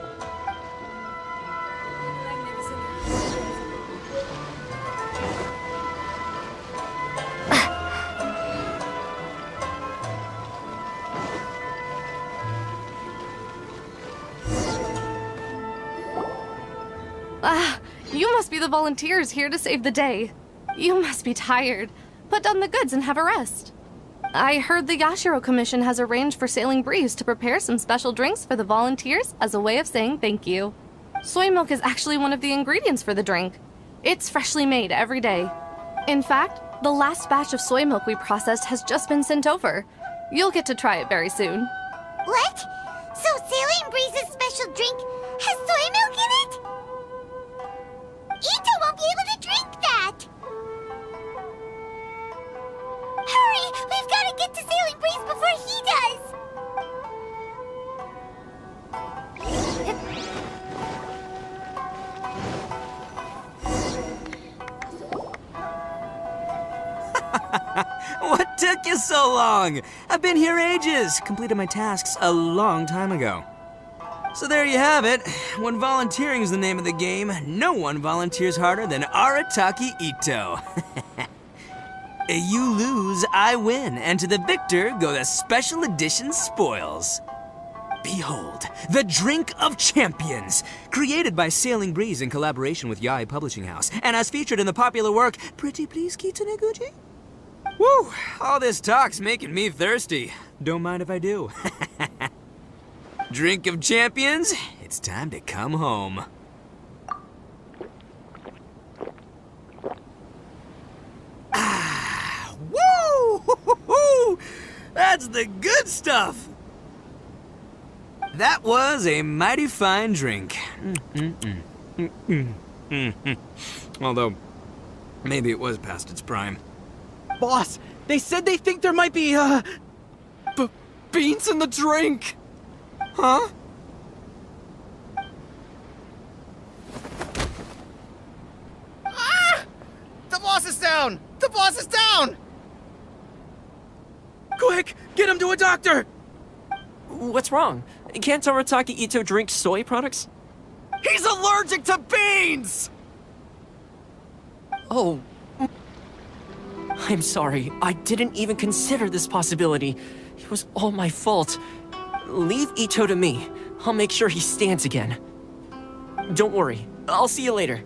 You must be the volunteers here to save the day. You must be tired. Put down the goods and have a rest. I heard the Yashiro Commission has arranged for Sailing Breeze to prepare some special drinks for the volunteers as a way of saying thank you. Soy milk is actually one of the ingredients for the drink. It's freshly made every day. In fact, the last batch of soy milk we processed has just been sent over. You'll get to try it very soon. What? So Sailing Breeze's special drink has soy milk in it? Ito won't be able to drink that! Hurry! We've got to get to Sailing Breeze before he What took you so long? I've been here ages. Completed my tasks a long time ago. So there you have it. When volunteering is the name of the game, no one volunteers harder than Arataki Ito. You lose, I win, and to the victor go the special edition spoils. Behold, the Drink of Champions, created by Sailing Breeze in collaboration with Yae Publishing House, and as featured in the popular work, Pretty Please Kitsune Guji? Woo! All this talk's making me thirsty. Don't mind if I do. Drink of Champions, it's time to come home. Ah, woo! That's the good stuff! That was a mighty fine drink. Although, maybe it was past its prime. Boss, they said they think there might be, beans in the drink! Huh? Ah! The boss is down! The boss is down! Quick, get him to a doctor! What's wrong? Can't Arataki Ito drink soy products? He's allergic to beans! Oh. I'm sorry. I didn't even consider this possibility. It was all my fault. Leave Ito to me. I'll make sure he stands again. Don't worry. I'll see you later.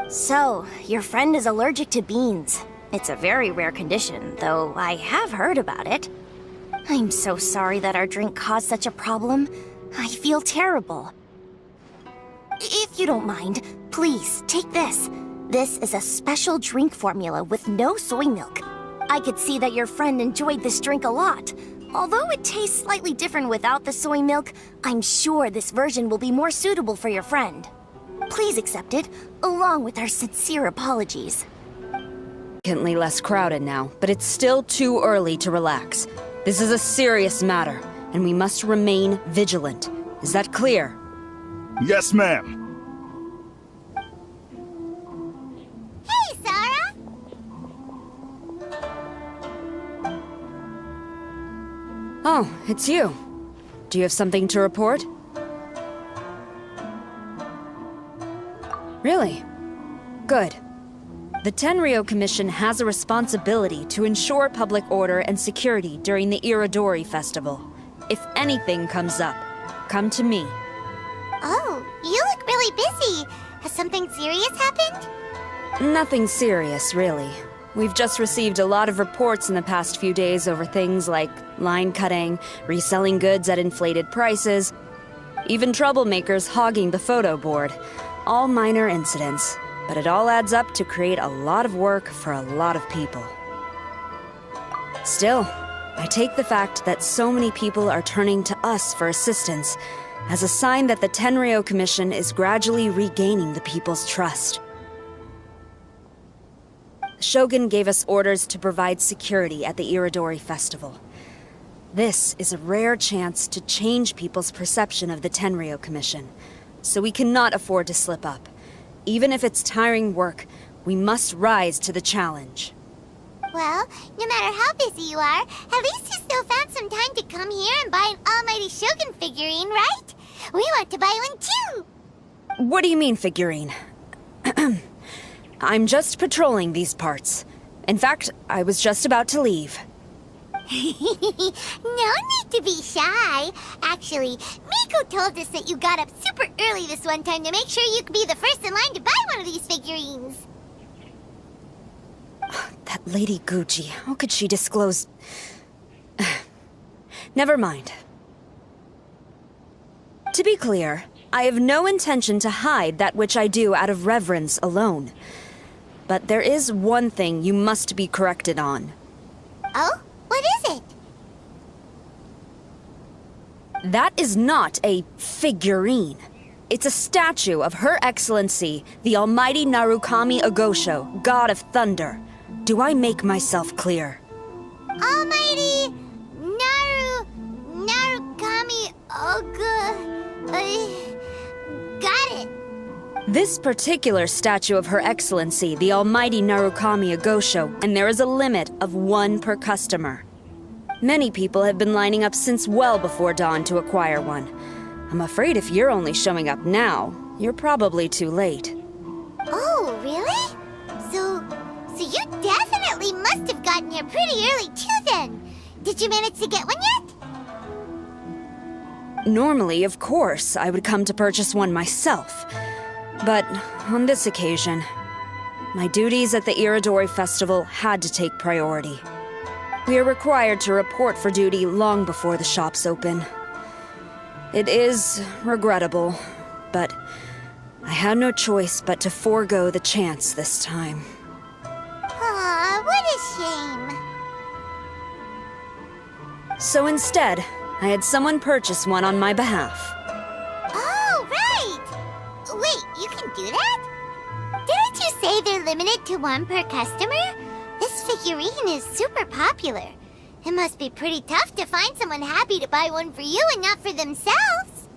So, your friend is allergic to beans. It's a very rare condition, though I have heard about it. I'm so sorry that our drink caused such a problem. I feel terrible. If you don't mind, please, take this. This is a special drink formula with no soy milk. I could see that your friend enjoyed this drink a lot. Although it tastes slightly different without the soy milk, I'm sure this version will be more suitable for your friend. Please accept it, along with our sincere apologies. Significantly less crowded now, but it's still too early to relax. This is a serious matter, and we must remain vigilant. Is that clear? Yes, ma'am. Hey, Sarah! Oh, it's you. Do you have something to report? Really? Good. The Tenryo Commission has a responsibility to ensure public order and security during the Irodori Festival. If anything comes up, come to me. Oh, you look really busy. Has something serious happened? Nothing serious, really. We've just received a lot of reports in the past few days over things like line cutting, reselling goods at inflated prices, even troublemakers hogging the photo board. All minor incidents, but it all adds up to create a lot of work for a lot of people. Still, I take the fact that so many people are turning to us for assistance as a sign that the Tenryou Commission is gradually regaining the people's trust. The Shogun gave us orders to provide security at the Iridori Festival. This is a rare chance to change people's perception of the Tenryou Commission, so we cannot afford to slip up. Even if it's tiring work, we must rise to the challenge. Well, no matter how busy you are, at least you still found some time to come here and buy an Almighty Shogun figurine, right? We want to buy one too! What do you mean, figurine? I'm just patrolling these parts. In fact, I was just about to leave. No need to be shy. Actually, Miko told us that you got up super early this one time to make sure you could be the first in line to buy one of these figurines. That Lady Gucci, how could she disclose... Never mind. To be clear, I have no intention to hide that which I do out of reverence alone. But there is one thing you must be corrected on. Oh? What is it? That is not a figurine. It's a statue of Her Excellency, the Almighty Narukami Agosho, God of Thunder. Do I make myself clear? Almighty Narukami got it. This particular statue of Her Excellency, the Almighty Narukami Agosho, and there is a limit of 1 per customer. Many people have been lining up since well before dawn to acquire one. I'm afraid if you're only showing up now, you're probably too late. Oh, really? So you definitely must have gotten here pretty early too then. Did you manage to get one yet? Normally, of course, I would come to purchase one myself. But on this occasion, my duties at the Iridori Festival had to take priority. We are required to report for duty long before the shops open. It is regrettable, but I had no choice but to forego the chance this time. Aw, what a shame. So instead, I had someone purchase one on my behalf. Oh, right! Wait, you can do that? Didn't you say they're limited to 1 per customer? This figurine is super popular. It must be pretty tough to find someone happy to buy one for you and not for themselves.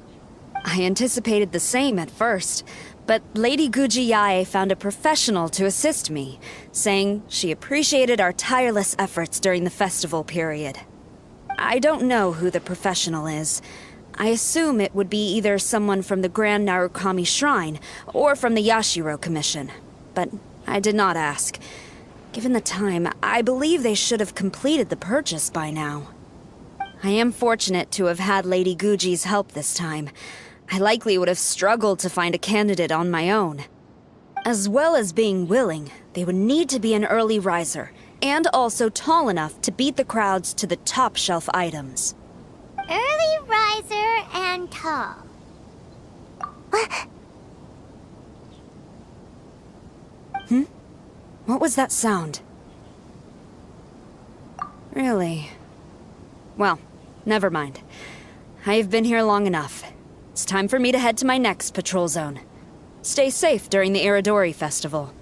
I anticipated the same at first, but Lady Guji Yae found a professional to assist me, saying she appreciated our tireless efforts during the festival period. I don't know who the professional is. I assume it would be either someone from the Grand Narukami Shrine or from the Yashiro Commission, but I did not ask. Given the time, I believe they should have completed the purchase by now. I am fortunate to have had Lady Guji's help this time. I likely would have struggled to find a candidate on my own. As well as being willing, they would need to be an early riser, and also tall enough to beat the crowds to the top shelf items. Early riser and tall. What was that sound? Really? Well, never mind. I've been here long enough. It's time for me to head to my next patrol zone. Stay safe during the Iridori Festival.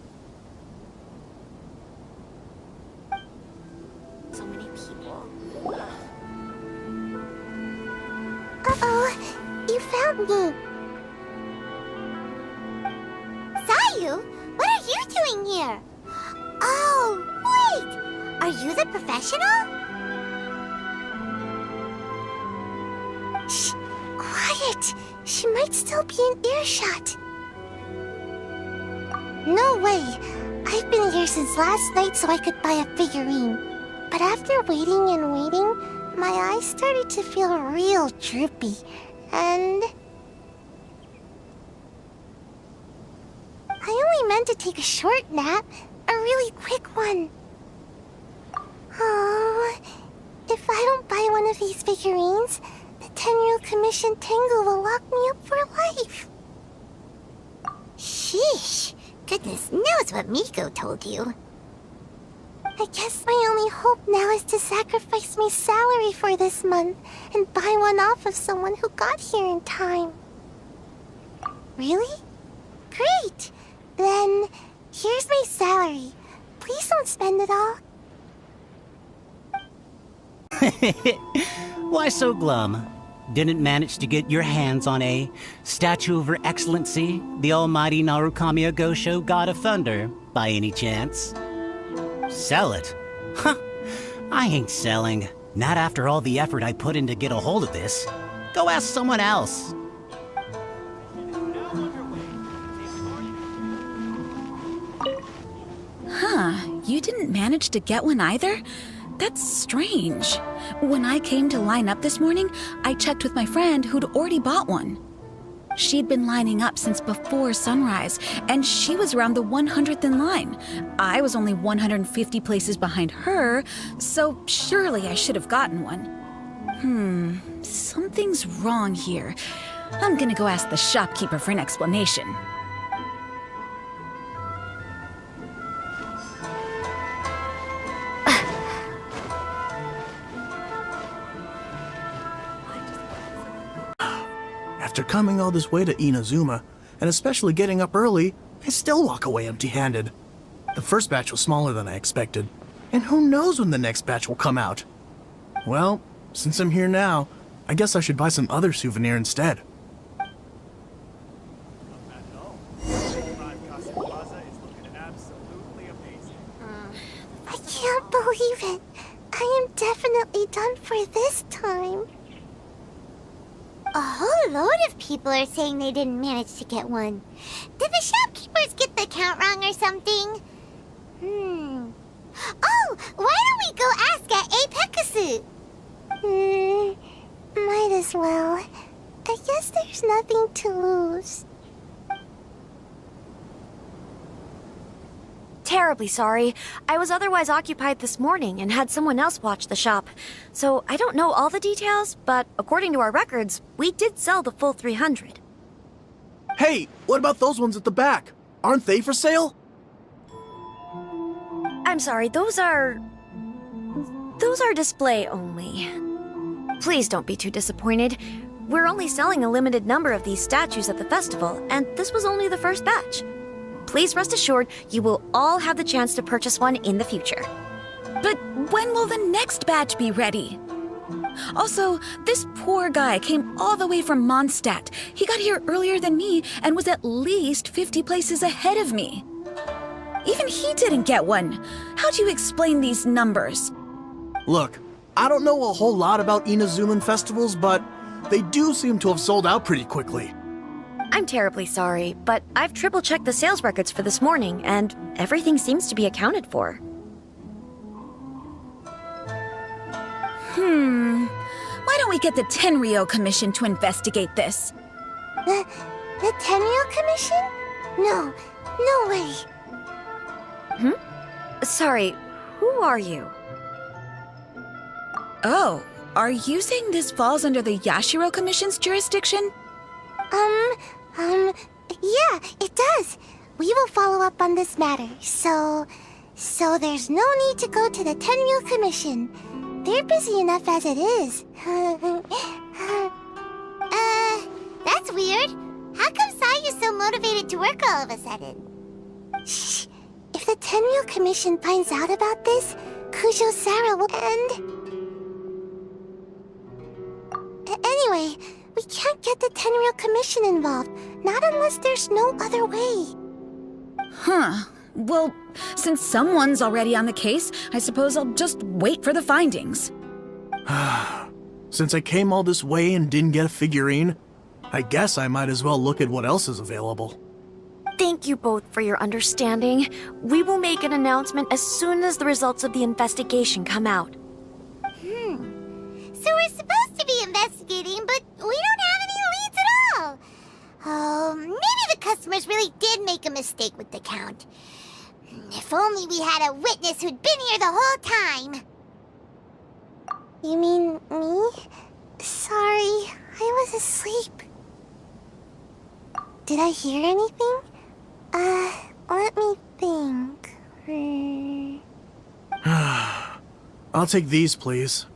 So many people. Uh-oh, you found me. Sayu, what are you doing here? Oh, wait! Are you the professional? Shh! Quiet! She might still be in earshot. No way! I've been here since last night so I could buy a figurine. But after waiting and waiting, my eyes started to feel real droopy. And... I only meant to take a short nap. A really quick one. Oh, if I don't buy one of these figurines, the Tenryou Commission Tengu will lock me up for life. Sheesh. Goodness knows what Miko told you. I guess my only hope now is to sacrifice my salary for this month and buy one off of someone who got here in time. Really? Great! Then, here's my salary. Please don't spend it all. Why so glum? Didn't manage to get your hands on a statue of Her Excellency, the almighty Narukami Agosho, God of Thunder, by any chance? Sell it? Huh. I ain't selling. Not after all the effort I put in to get a hold of this. Go ask someone else. Huh, you didn't manage to get one either? That's strange. When I came to line up this morning, I checked with my friend who'd already bought one. She'd been lining up since before sunrise, and she was around the 100th in line. I was only 150 places behind her, so surely I should have gotten one. Something's wrong here. I'm gonna go ask the shopkeeper for an explanation. After coming all this way to Inazuma, and especially getting up early, I still walk away empty-handed. The first batch was smaller than I expected, and who knows when the next batch will come out. Well, since I'm here now, I guess I should buy some other souvenir instead. I can't believe it. I am definitely done for this time. A whole load of people are saying they didn't manage to get one. Did the shopkeepers get the count wrong or something? Oh, why don't we go ask at Apekasu? Might as well. I guess there's nothing to lose. Terribly sorry. I was otherwise occupied this morning and had someone else watch the shop. So I don't know all the details, but according to our records, we did sell the full 300. Hey, what about those ones at the back? Aren't they for sale? I'm sorry, those are display only. Please don't be too disappointed. We're only selling a limited number of these statues at the festival, and this was only the first batch. Please rest assured, you will all have the chance to purchase one in the future. But when will the next batch be ready? Also, this poor guy came all the way from Mondstadt. He got here earlier than me and was at least 50 places ahead of me. Even he didn't get one. How do you explain these numbers? Look, I don't know a whole lot about Inazuman festivals, but they do seem to have sold out pretty quickly. I'm terribly sorry, but I've triple-checked the sales records for this morning, and everything seems to be accounted for. Why don't we get the Tenryou Commission to investigate this? The Tenryou Commission? No way. Sorry, who are you? Oh, are you saying this falls under the Yashiro Commission's jurisdiction? Yeah, it does. We will follow up on this matter, so there's no need to go to the Tenryou Commission. They're busy enough as it is. That's weird. How come Sayu's so motivated to work all of a sudden? Shh. If the Tenryou Commission finds out about this, Kujo-Sara will end. Anyway, we can't get the Tenryou Commission involved, not unless there's no other way. Well, since someone's already on the case, I suppose I'll just wait for the findings. Since I came all this way and didn't get a figurine, I guess I might as well look at what else is available. Thank you both for your understanding. We will make an announcement as soon as the results of the investigation come out. So we're supposed to be investigating, but we don't have any leads at all. Oh, maybe the customers really did make a mistake with the count. If only we had a witness who'd been here the whole time. You mean me? Sorry, I was asleep. Did I hear anything? Let me think. I'll take these, please.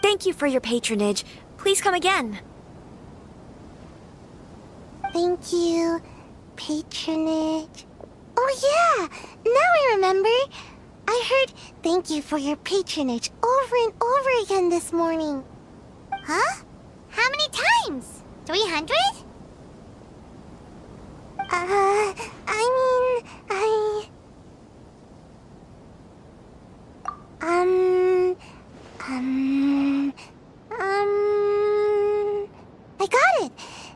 Thank you for your patronage. Please come again. Thank you. Patronage. Oh yeah! Now I remember. I heard thank you for your patronage over and over again this morning. Huh? How many times? 300? I got it.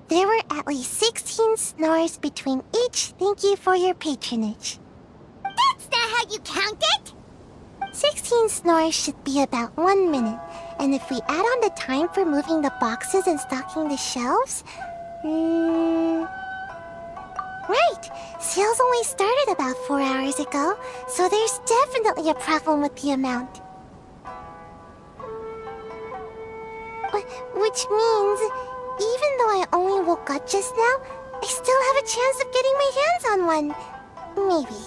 There were at least 16 snores between each thank you for your patronage. That's not how you count it! 16 snores should be about 1 minute. And if we add on the time for moving the boxes and stocking the shelves... Right! Sales only started about 4 hours ago, so there's definitely a problem with the amount. Which means, even though I only woke up just now, I still have a chance of getting my hands on one. Maybe.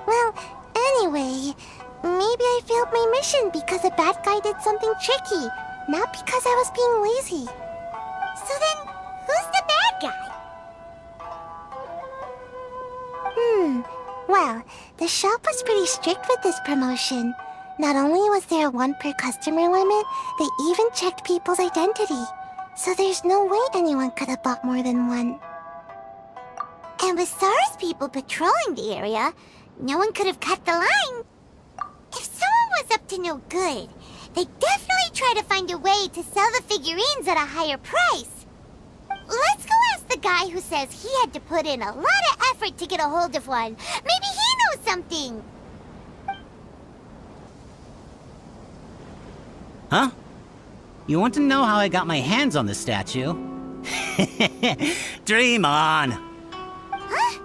Well, anyway, maybe I failed my mission because a bad guy did something tricky, not because I was being lazy. So then, who's the bad guy? Well, the shop was pretty strict with this promotion. Not only was there a 1 per customer limit, they even checked people's identity. So there's no way anyone could have bought more than one. And with SARS people patrolling the area, no one could have cut the line. If someone was up to no good, they'd definitely try to find a way to sell the figurines at a higher price. Let's go ask the guy who says he had to put in a lot of effort to get a hold of one. Maybe he knows something. Huh? You want to know how I got my hands on the statue? Dream on! Huh?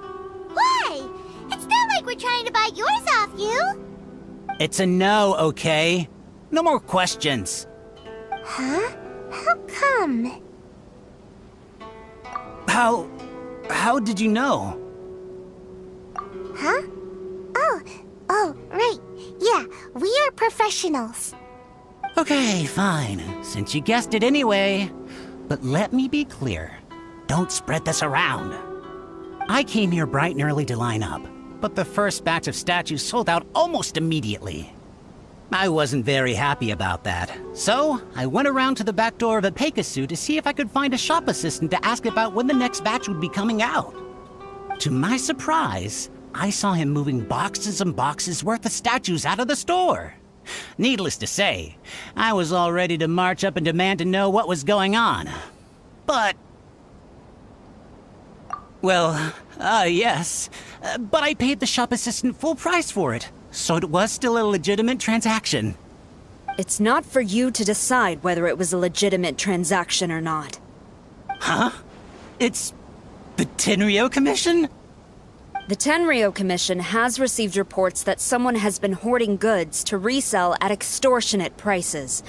Why? It's not like we're trying to buy yours off you. It's a no, okay? No more questions. Huh? How come? How did you know? Huh? Oh, right. Yeah, we are professionals. Okay, fine, since you guessed it anyway. But let me be clear. Don't spread this around. I came here bright and early to line up, but the first batch of statues sold out almost immediately. I wasn't very happy about that, so I went around to the back door of a Pegasus to see if I could find a shop assistant to ask about when the next batch would be coming out. To my surprise, I saw him moving boxes and boxes worth of statues out of the store. Needless to say, I was all ready to march up and demand to know what was going on. But... well, yes. But I paid the shop assistant full price for it, so it was still a legitimate transaction. It's not for you to decide whether it was a legitimate transaction or not. Huh? It's... the Tenryo Commission? The Tenryo Commission has received reports that someone has been hoarding goods to resell at extortionate prices.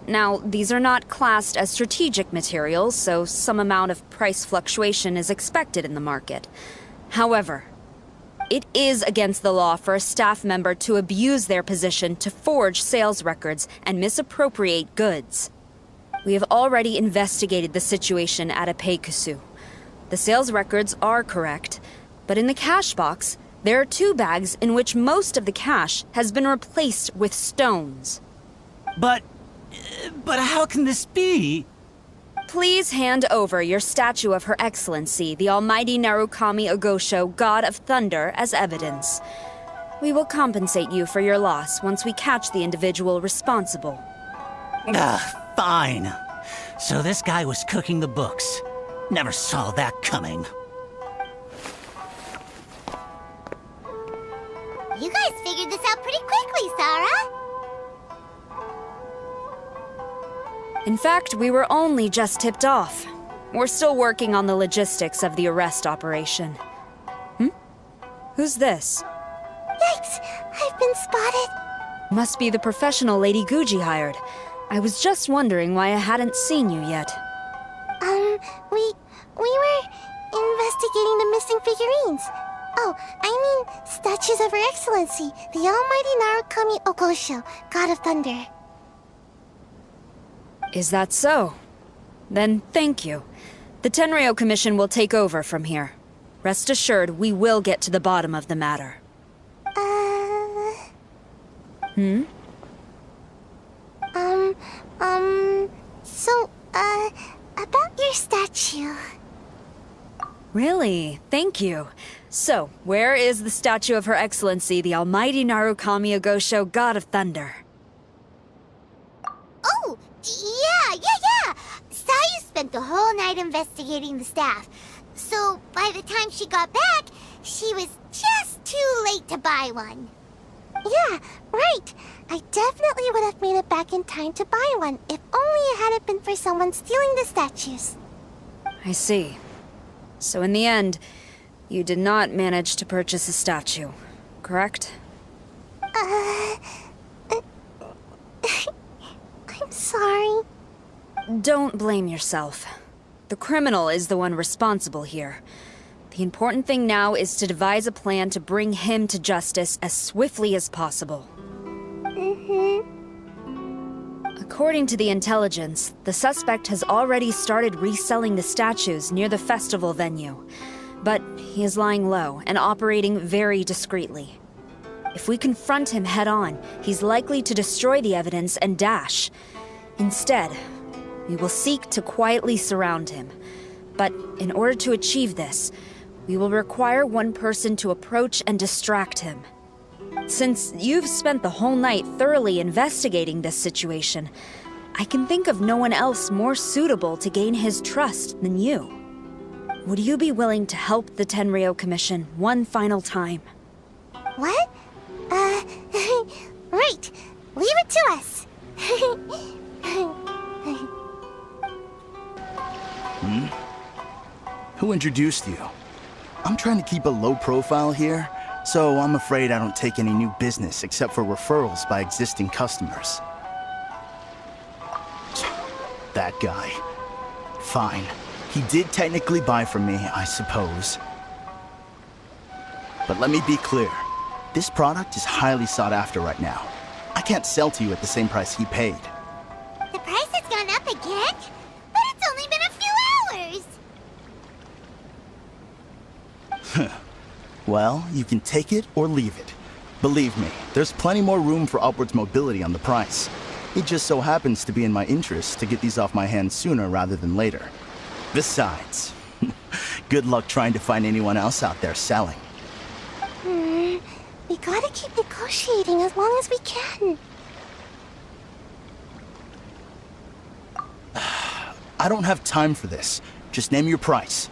Now, these are not classed as strategic materials, so some amount of price fluctuation is expected in the market. However, it is against the law for a staff member to abuse their position to forge sales records and misappropriate goods. We have already investigated the situation at a Peikusu. The sales records are correct, but in the cash box, there are 2 bags in which most of the cash has been replaced with stones. But how can this be? Please hand over your statue of Her Excellency, the Almighty Narukami Ogosho, God of Thunder, as evidence. We will compensate you for your loss once we catch the individual responsible. Fine. So this guy was cooking the books. Never saw that coming. You guys figured this out pretty quickly, Sarah. In fact, we were only just tipped off. We're still working on the logistics of the arrest operation. Who's this? Yikes! I've been spotted. Must be the professional Lady Guji hired. I was just wondering why I hadn't seen you yet. We were investigating the missing figurines. Oh, I mean, statues of Her Excellency, the Almighty Narukami Ogosho, God of Thunder. Is that so? Then thank you. The Tenryo Commission will take over from here. Rest assured, we will get to the bottom of the matter. About your statue. Really? Thank you. So, where is the statue of Her Excellency, the Almighty Narukami Ogosho, God of Thunder? Oh, yeah. Sayu spent the whole night investigating the staff. So, by the time she got back, she was just too late to buy one. Yeah, right. I definitely would have made it back in time to buy one, if only it hadn't been for someone stealing the statues. I see. So in the end, you did not manage to purchase a statue, correct? I'm sorry. Don't blame yourself. The criminal is the one responsible here. The important thing now is to devise a plan to bring him to justice as swiftly as possible. According to the intelligence, the suspect has already started reselling the statues near the festival venue. But he is lying low and operating very discreetly. If we confront him head-on, he's likely to destroy the evidence and dash. Instead, we will seek to quietly surround him. But in order to achieve this, we will require one person to approach and distract him. Since you've spent the whole night thoroughly investigating this situation, I can think of no one else more suitable to gain his trust than you. Would you be willing to help the Tenryo Commission one final time? What? Right. Leave it to us. Who introduced you? I'm trying to keep a low profile here, so I'm afraid I don't take any new business except for referrals by existing customers. That guy. Fine. He did technically buy from me, I suppose. But let me be clear. This product is highly sought after right now. I can't sell to you at the same price he paid. The price has gone up again? But it's only been a few hours! Well, you can take it or leave it. Believe me, there's plenty more room for upwards mobility on the price. It just so happens to be in my interest to get these off my hands sooner rather than later. Besides, good luck trying to find anyone else out there selling. We gotta keep negotiating as long as we can. I don't have time for this. Just name your price.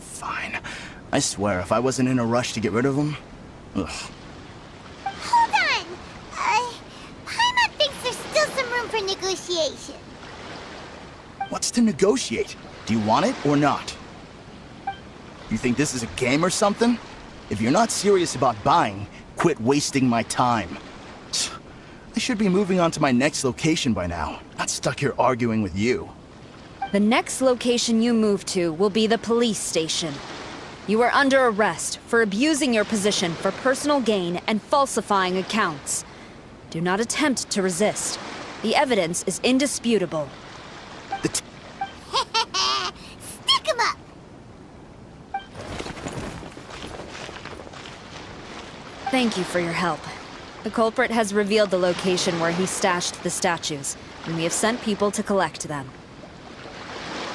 Fine. I swear, if I wasn't in a rush to get rid of them... Ugh. Hold on! Paimon thinks there's still some room for negotiation. What's to negotiate? Do you want it or not? You think this is a game or something? If you're not serious about buying, quit wasting my time. I should be moving on to my next location by now, not stuck here arguing with you. The next location you move to will be the police station. You are under arrest for abusing your position for personal gain and falsifying accounts. Do not attempt to resist. The evidence is indisputable. Stick 'em up! Thank you for your help. The culprit has revealed the location where he stashed the statues, and we have sent people to collect them.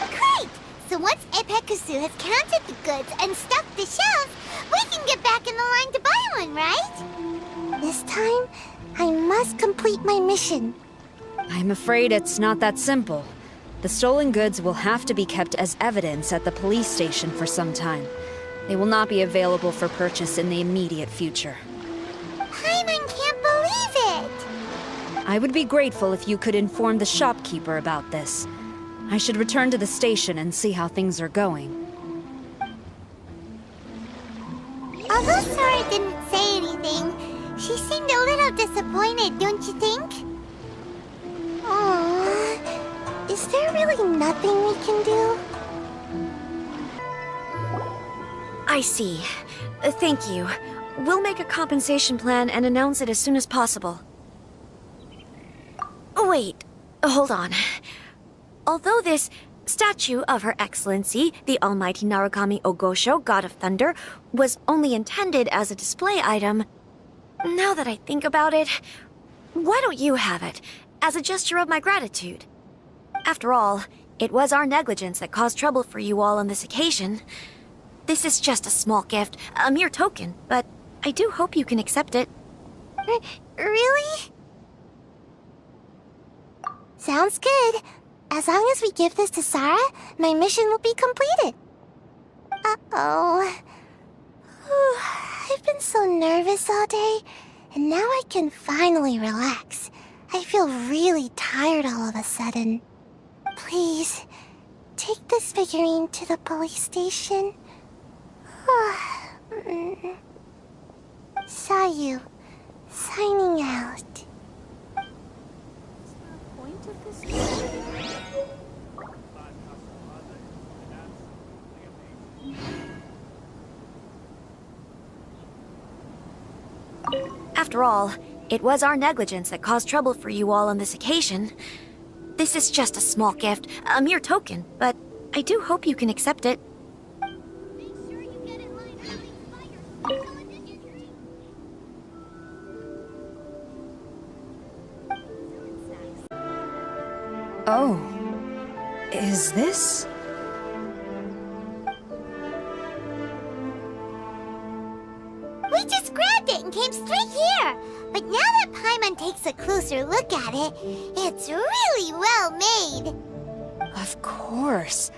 Great! So once Epekusu has counted the goods and stuffed the shelves, we can get back in the line to buy one, right? This time, I must complete my mission. I'm afraid it's not that simple. The stolen goods will have to be kept as evidence at the police station for some time. They will not be available for purchase in the immediate future. Paimon can't believe it! I would be grateful if you could inform the shopkeeper about this. I should return to the station and see how things are going. Although Sora didn't say anything, she seemed a little disappointed, don't you think? Aww. Is there really nothing we can do? I see. Thank you. We'll make a compensation plan and announce it as soon as possible. Wait, hold on. Although this statue of Her Excellency, the Almighty Narukami Ogosho, God of Thunder, was only intended as a display item, now that I think about it, why don't you have it, as a gesture of my gratitude? After all, it was our negligence that caused trouble for you all on this occasion. This is just a small gift, a mere token, but I do hope you can accept it. Really? Sounds good. As long as we give this to Sarah, my mission will be completed. Uh-oh. I've been so nervous all day, and now I can finally relax. I feel really tired all of a sudden. Please, take this figurine to the police station. Sayu, signing out. After all, it was our negligence that caused trouble for you all on this occasion. This is just a small gift, a mere token, but I do hope you can accept it. Oh. Is this? We just grabbed it and came straight here. But now that Paimon takes a closer look at it, it's really well made. Of course.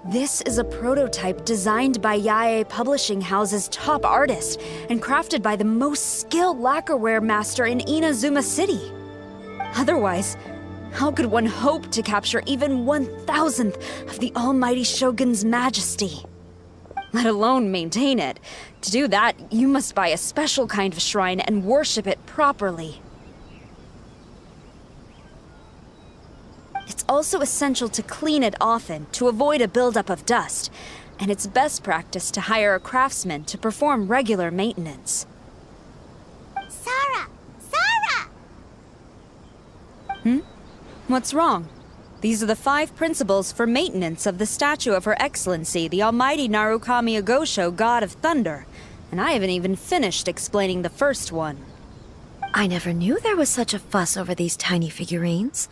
This is a prototype designed by Yae Publishing House's top artist and crafted by the most skilled lacquerware master in Inazuma City. Otherwise, how could one hope to capture even 1,000th of the Almighty Shogun's majesty? Let alone maintain it. To do that, you must buy a special kind of shrine and worship it properly. It's also essential to clean it often to avoid a buildup of dust, and it's best practice to hire a craftsman to perform regular maintenance. Sarah! Sarah! What's wrong? These are the 5 principles for maintenance of the statue of Her Excellency, the Almighty Narukami Ogosho, God of Thunder, and I haven't even finished explaining the first one. I never knew there was such a fuss over these tiny figurines.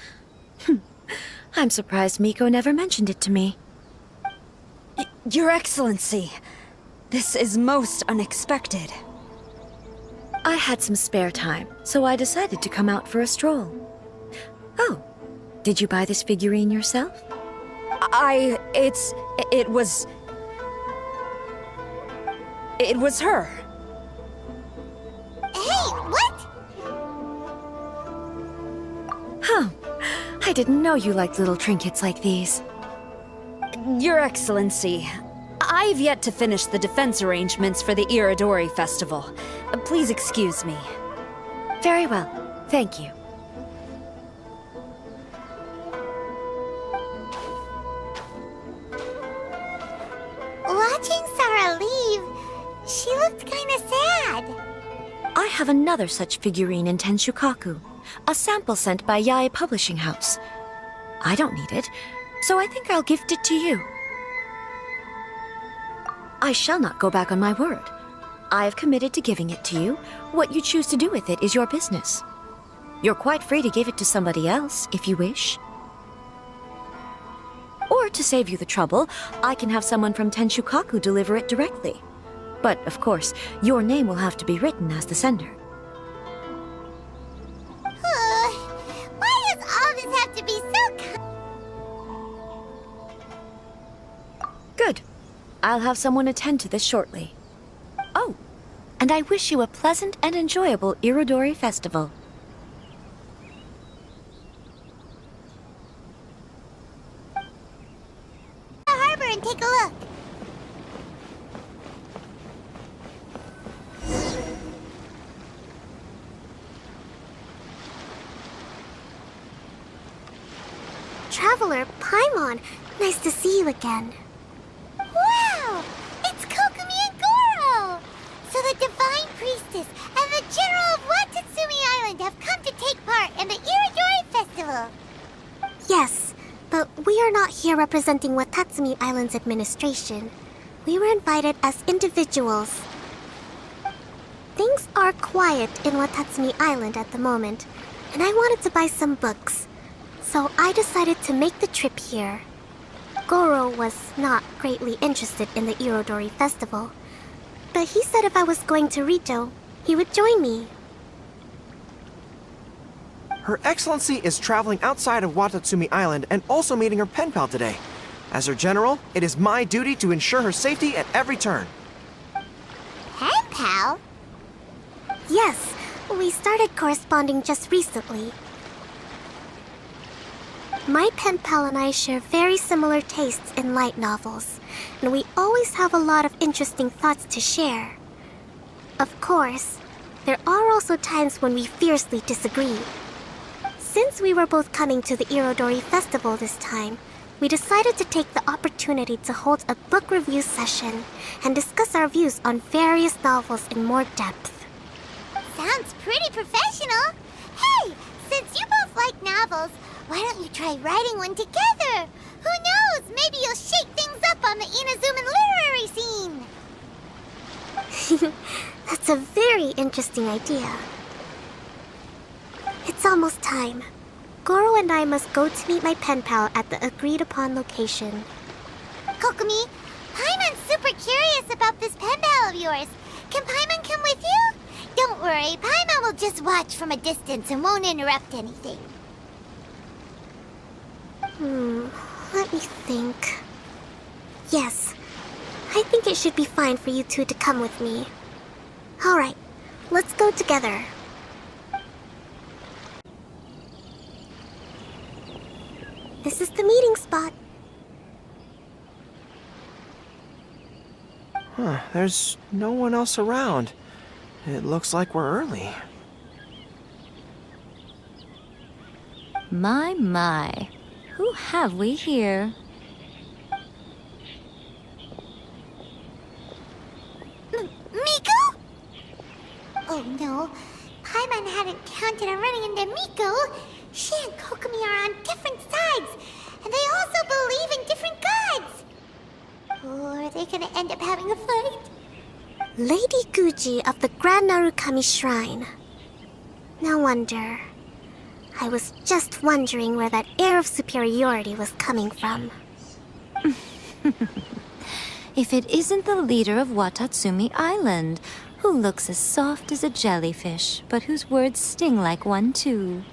I'm surprised Miko never mentioned it to me. Your Excellency, this is most unexpected. I had some spare time, so I decided to come out for a stroll. Oh, did you buy this figurine yourself? It was her. Hey, what? Huh. I didn't know you liked little trinkets like these. Your Excellency, I've yet to finish the defense arrangements for the Iridori Festival. Please excuse me. Very well. Thank you. Watching Sarah leave, she looked kinda sad. I have another such figurine in Tenshukaku. A sample sent by Yae Publishing House. I don't need it, so I think I'll gift it to you. I shall not go back on my word. I have committed to giving it to you. What you choose to do with it is your business. You're quite free to give it to somebody else, if you wish. Or to save you the trouble, I can have someone from Tenshukaku deliver it directly. But, of course, your name will have to be written as the sender. Why does all this have to be so Good. I'll have someone attend to this shortly. Oh, and I wish you a pleasant and enjoyable Irodori Festival. the harbor and take a look? Traveler, Paimon, nice to see you again. Wow! It's Kokomi and Goro! So the Divine Priestess and the General of Watatsumi Island have come to take part in the Irodori Festival. Yes, but we are not here representing Watatsumi Island's administration. We were invited as individuals. Things are quiet in Watatsumi Island at the moment, and I wanted to buy some books. So I decided to make the trip here. Goro was not greatly interested in the Irodori Festival, but he said if I was going to Rito, he would join me. Her Excellency is traveling outside of Watatsumi Island and also meeting her pen pal today. As her general, it is my duty to ensure her safety at every turn. Pen pal? Yes, we started corresponding just recently. My pen pal and I share very similar tastes in light novels, and we always have a lot of interesting thoughts to share. Of course, there are also times when we fiercely disagree. Since we were both coming to the Irodori Festival this time, we decided to take the opportunity to hold a book review session and discuss our views on various novels in more depth. Sounds pretty professional. Hey, since you both like novels, why don't you try writing one together? Who knows? Maybe you'll shake things up on the Inazuman literary scene. That's a very interesting idea. It's almost time. Goro and I must go to meet my pen pal at the agreed-upon location. Kokomi, Paimon's super curious about this pen pal of yours. Can Paimon come with you? Don't worry, Paimon will just watch from a distance and won't interrupt anything. Let me think. Yes, I think it should be fine for you two to come with me. Alright, let's go together. This is the meeting spot. Huh, there's no one else around. It looks like we're early. My. Who have we here? Miko? Oh no, Paimon hadn't counted on running into Miko. She and Kokomi are on different sides, and they also believe in different gods. Or are they gonna end up having a fight? Lady Guji of the Grand Narukami Shrine. No wonder. I was just wondering where that air of superiority was coming from. If it isn't the leader of Watatsumi Island, who looks as soft as a jellyfish, but whose words sting like one too.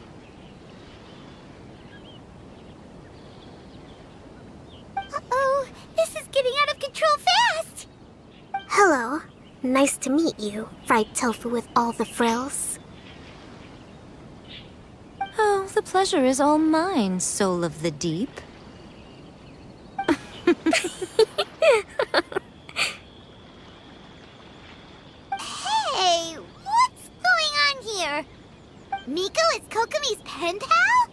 Uh-oh, this is getting out of control fast! Hello. Nice to meet you, fried tofu with all the frills. Oh, the pleasure is all mine, soul of the deep. Hey, what's going on here? Miko is Kokomi's pen pal?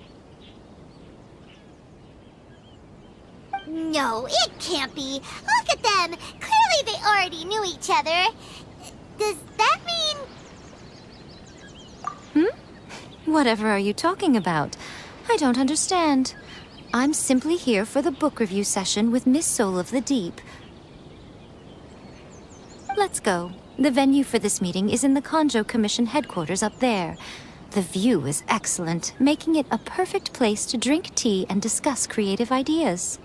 No, it can't be. Look at them. Clearly they already knew each other. Does that mean... Whatever are you talking about? I don't understand. I'm simply here for the book review session with Miss Soul of the Deep. Let's go. The venue for this meeting is in the Conjo Commission headquarters up there. The view is excellent, making it a perfect place to drink tea and discuss creative ideas.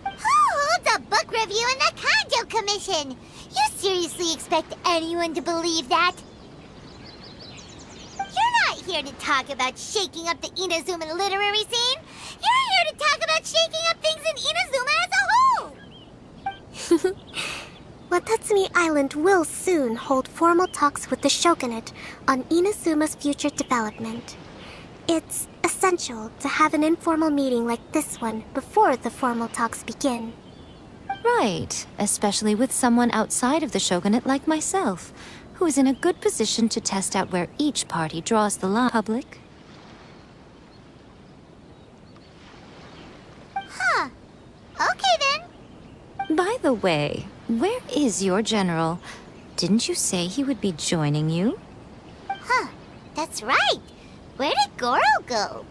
Who holds a book review in the Conjo Commission? You seriously expect anyone to believe that? You're not here to talk about shaking up the Inazuman literary scene. You're here to talk about shaking up things in Inazuma as a whole! Watatsumi Island will soon hold formal talks with the shogunate on Inazuma's future development. It's essential to have an informal meeting like this one before the formal talks begin. Right, especially with someone outside of the shogunate like myself, who is in a good position to test out where each party draws the line. Public. Huh. Okay then. By the way, where is your general? Didn't you say he would be joining you? Huh. That's right. Where did Goro go?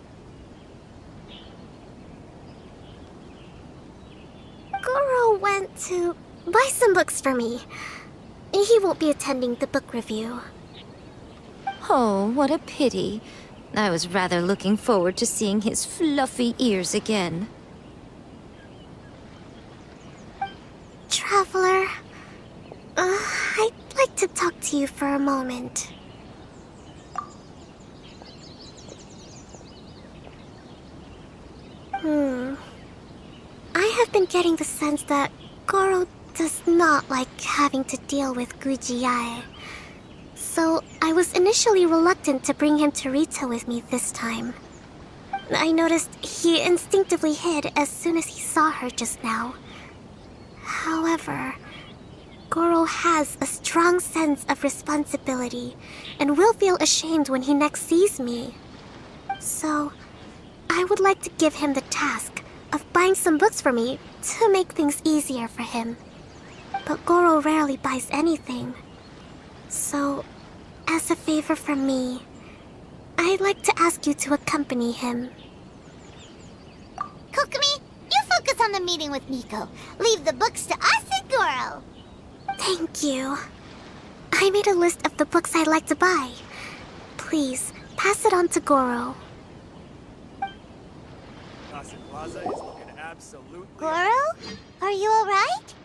Goro went to buy some books for me. He won't be attending the book review. Oh, what a pity. I was rather looking forward to seeing his fluffy ears again. Traveler, I'd like to talk to you for a moment. I have been getting the sense that Goro does not like having to deal with Gujiae. So I was initially reluctant to bring him to Rito with me this time. I noticed he instinctively hid as soon as he saw her just now. However, Goro has a strong sense of responsibility and will feel ashamed when he next sees me. So, I would like to give him the task of buying some books for me to make things easier for him. But Goro rarely buys anything. So, as a favor from me, I'd like to ask you to accompany him. Kokumi, you focus on the meeting with Miko. Leave the books to us and Goro. Thank you. I made a list of the books I'd like to buy. Please, pass it on to Goro. Plaza is looking absolutely... Goro? Are you alright?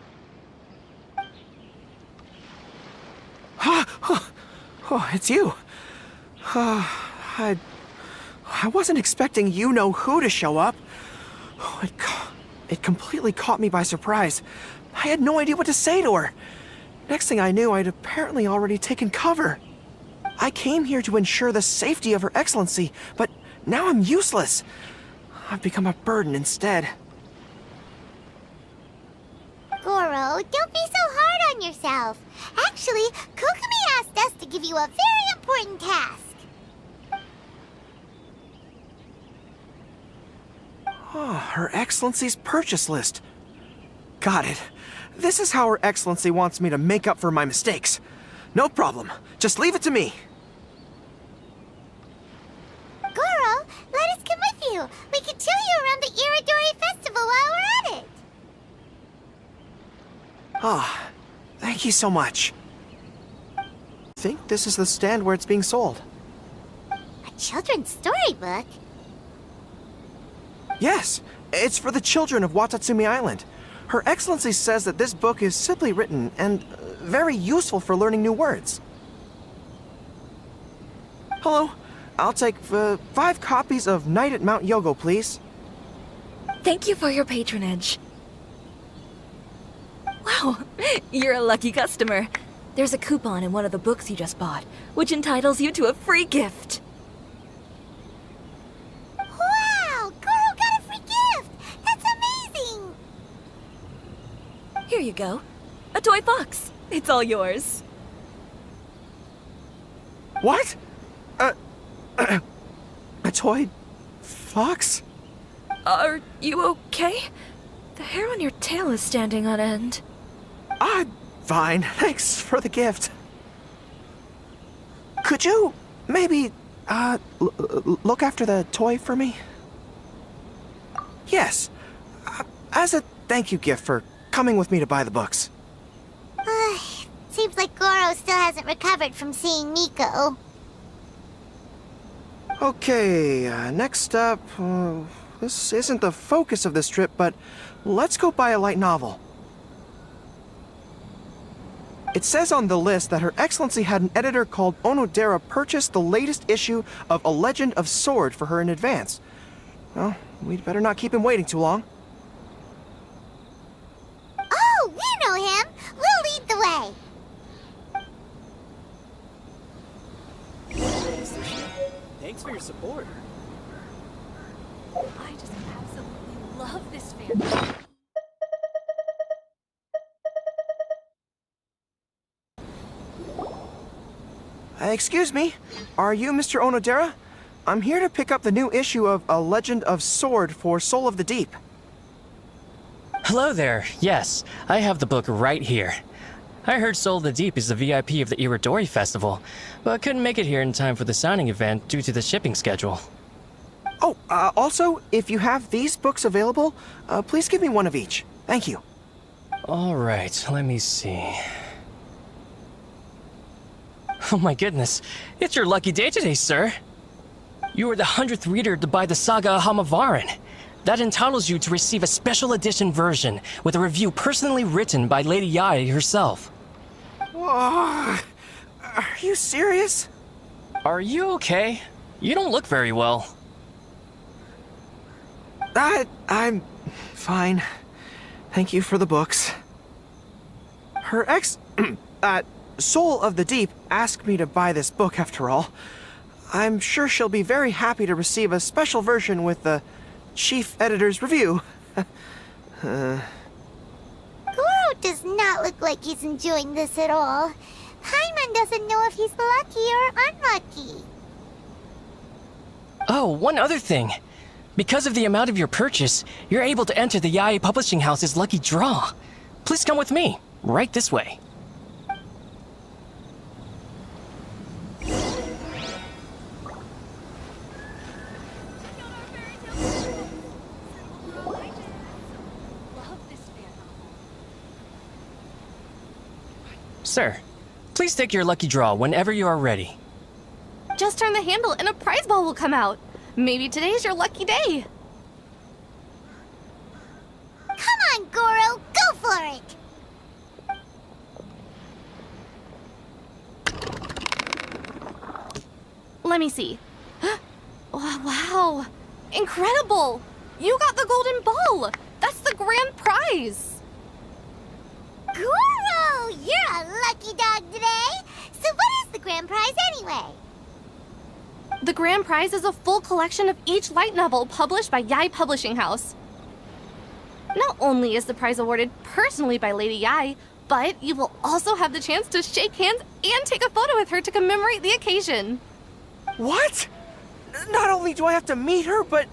Oh, it's you. I wasn't expecting you-know-who to show up. Oh, it completely caught me by surprise. I had no idea what to say to her. Next thing I knew, I'd apparently already taken cover. I came here to ensure the safety of Her Excellency, but now I'm useless. I've become a burden instead. Goro, don't be so hard on yourself. Actually, Kokumi asked us to give you a very important task. Oh, Her Excellency's purchase list. Got it. This is how Her Excellency wants me to make up for my mistakes. No problem. Just leave it to me. Goro, let us come with you. We can show you around the Iridori Festival while we're at it. Ah, thank you so much. I think this is the stand where it's being sold. A children's storybook? Yes, it's for the children of Watatsumi Island. Her Excellency says that this book is simply written and very useful for learning new words. Hello, I'll take 5 copies of Night at Mount Yogo, please. Thank you for your patronage. Wow, you're a lucky customer. There's a coupon in one of the books you just bought, which entitles you to a free gift. Wow, Goro got a free gift! That's amazing! Here you go. A toy fox. It's all yours. What? A toy fox? Are you okay? The hair on your tail is standing on end. I'm fine. Thanks for the gift. Could you maybe, look after the toy for me? Yes, as a thank you gift for coming with me to buy the books. Seems like Goro still hasn't recovered from seeing Miko. Okay, next up, this isn't the focus of this trip, but let's go buy a light novel. It says on the list that Her Excellency had an editor called Onodera purchase the latest issue of A Legend of Sword for her in advance. Well, we'd better not keep him waiting too long. Oh, we know him! We'll lead the way! Thanks for your support. I just absolutely love this fan. Excuse me, are you Mr. Onodera? I'm here to pick up the new issue of A Legend of Sword for Soul of the Deep. Hello there. Yes, I have the book right here. I heard Soul of the Deep is the VIP of the Iridori Festival, but couldn't make it here in time for the signing event due to the shipping schedule. Oh, also, if you have these books available, please give me one of each. Thank you. All right, let me see. Oh my goodness, it's your lucky day today, sir. You are the 100th reader to buy the Saga of Hamavaran. That entitles you to receive a special edition version with a review personally written by Lady Yae herself. Whoa, are you serious? Are you okay? You don't look very well. I'm fine. Thank you for the books. Her Soul of the Deep asked me to buy this book after all. I'm sure she'll be very happy to receive a special version with the chief editor's review. Goro does not look like he's enjoying this at all. Paimon doesn't know if he's lucky or unlucky. Oh, one other thing. Because of the amount of your purchase, you're able to enter the Yae Publishing House's lucky draw. Please come with me, right this way. Sir, please take your lucky draw whenever you are ready. Just turn the handle and a prize ball will come out. Maybe today's your lucky day. Come on, Goro, go for it! Let me see. Oh, wow, incredible! You got the golden ball! That's the grand prize! Goro, you're a lucky dog today! So what is the grand prize anyway? The grand prize is a full collection of each light novel published by Yae Publishing House. Not only is the prize awarded personally by Lady Yae, but you will also have the chance to shake hands and take a photo with her to commemorate the occasion. What? Not only do I have to meet her, but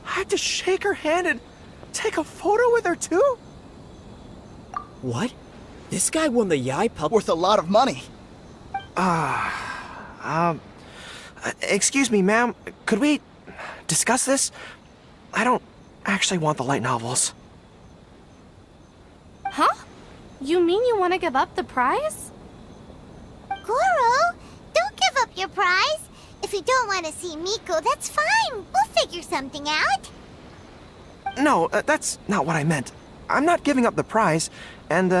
I have to shake her hand and take a photo with her too? What? This guy won the Yae Pub- Worth a lot of money. Excuse me, ma'am. Could we discuss this? I don't actually want the light novels. Huh? You mean you want to give up the prize? Goro, don't give up your prize. If you don't want to see Miko, that's fine. We'll figure something out. No, that's not what I meant. I'm not giving up the prize, and,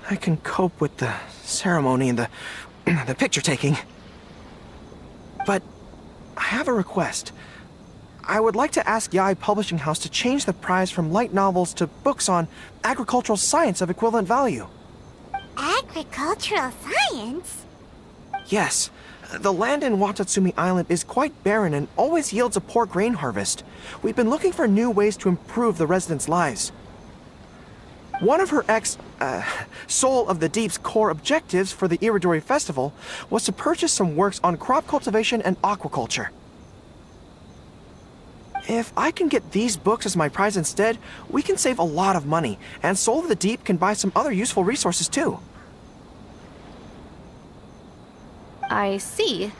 I can cope with the ceremony and the picture taking. But I have a request. I would like to ask Yae Publishing House to change the prize from light novels to books on agricultural science of equivalent value. Agricultural science? Yes. The land in Watatsumi Island is quite barren and always yields a poor grain harvest. We've been looking for new ways to improve the residents' lives. One of her Soul of the Deep's core objectives for the Iridori Festival was to purchase some works on crop cultivation and aquaculture. If I can get these books as my prize instead, we can save a lot of money, and Soul of the Deep can buy some other useful resources too. I see.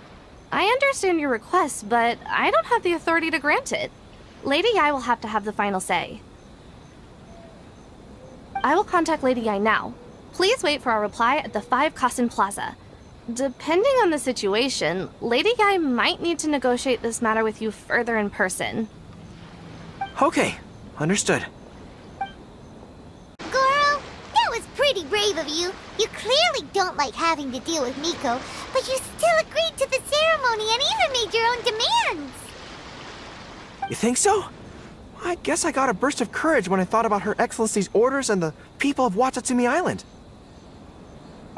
I understand your request, but I don't have the authority to grant it. Lady Yi will have to have the final say. I will contact Lady Yi now. Please wait for our reply at the 5 Kasen Plaza. Depending on the situation, Lady Yi might need to negotiate this matter with you further in person. Okay, understood. Girl, that was pretty brave of you. You clearly don't like having to deal with Miko, but you still agreed to the ceremony and even made your own demands. You think so? I guess I got a burst of courage when I thought about Her Excellency's orders and the people of Watatsumi Island.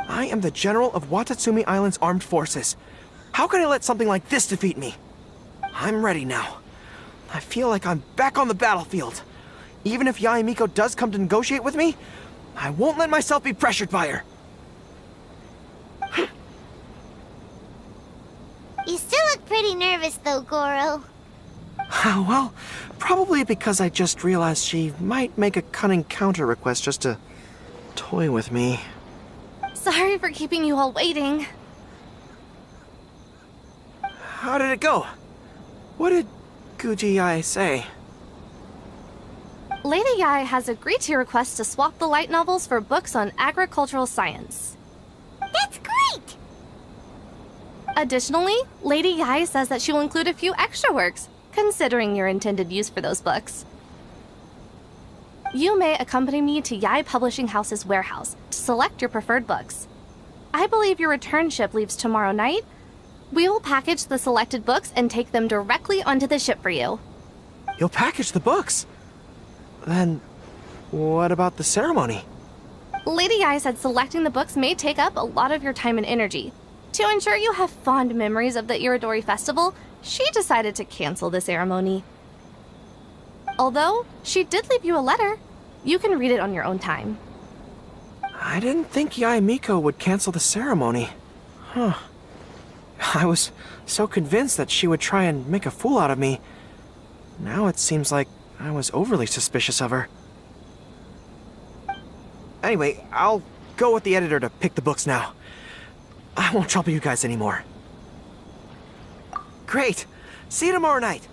I am the General of Watatsumi Island's armed forces. How can I let something like this defeat me? I'm ready now. I feel like I'm back on the battlefield. Even if Yae Miko does come to negotiate with me, I won't let myself be pressured by her. You still look pretty nervous though, Goro. Well, probably because I just realized she might make a cunning counter request just to toy with me. Sorry for keeping you all waiting. How did it go? What did Guji Yae say? Lady Yi has agreed to your request to swap the light novels for books on agricultural science. That's great! Additionally, Lady Yi says that she will include a few extra works, considering your intended use for those books. You may accompany me to Yae Publishing House's warehouse to select your preferred books. I believe your return ship leaves tomorrow night. We will package the selected books and take them directly onto the ship for you. You'll package the books? Then, what about the ceremony? Lady Yi said selecting the books may take up a lot of your time and energy. To ensure you have fond memories of the Iridori Festival, she decided to cancel the ceremony. Although, she did leave you a letter. You can read it on your own time. I didn't think Yae Miko would cancel the ceremony. Huh. I was so convinced that she would try and make a fool out of me. Now it seems like I was overly suspicious of her. Anyway, I'll go with the editor to pick the books now. I won't trouble you guys anymore. Great! See you tomorrow night!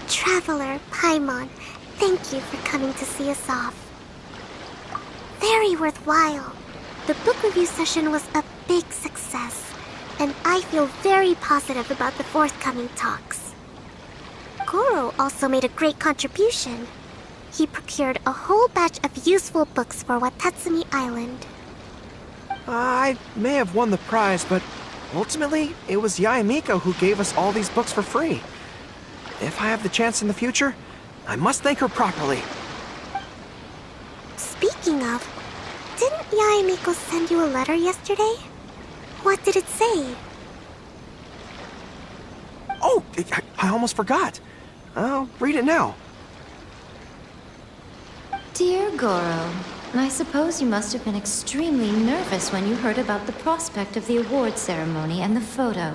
Traveler, Paimon, thank you for coming to see us off. Very worthwhile. The book review session was a big success, and I feel very positive about the forthcoming talks. Goro also made a great contribution. He procured a whole batch of useful books for Watatsumi Island. I may have won the prize, but ultimately, it was Yae Miko who gave us all these books for free. If I have the chance in the future, I must thank her properly. Speaking of, didn't Yae Miko send you a letter yesterday? What did it say? Oh, I almost forgot. I'll read it now. Dear Goro, I suppose you must have been extremely nervous when you heard about the prospect of the award ceremony and the photo.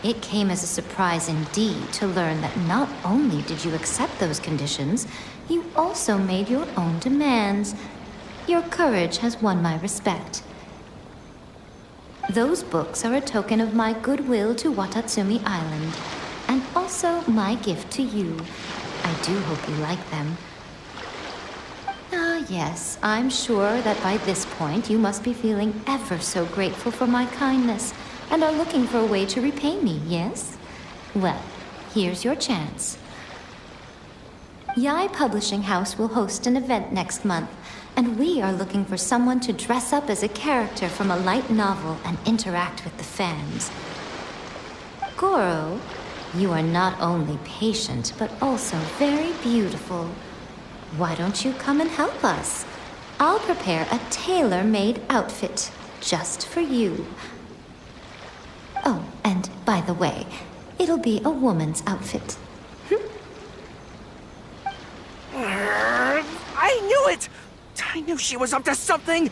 It came as a surprise indeed to learn that not only did you accept those conditions, you also made your own demands. Your courage has won my respect. Those books are a token of my goodwill to Watatsumi Island, and also my gift to you. I do hope you like them. Ah, yes, I'm sure that by this point you must be feeling ever so grateful for my kindness, and are looking for a way to repay me, yes? Well, here's your chance. Yae Publishing House will host an event next month, and we are looking for someone to dress up as a character from a light novel and interact with the fans. Goro, you are not only patient, but also very beautiful. Why don't you come and help us? I'll prepare a tailor-made outfit just for you. Oh, and by the way, it'll be a woman's outfit. I knew it! I knew she was up to something!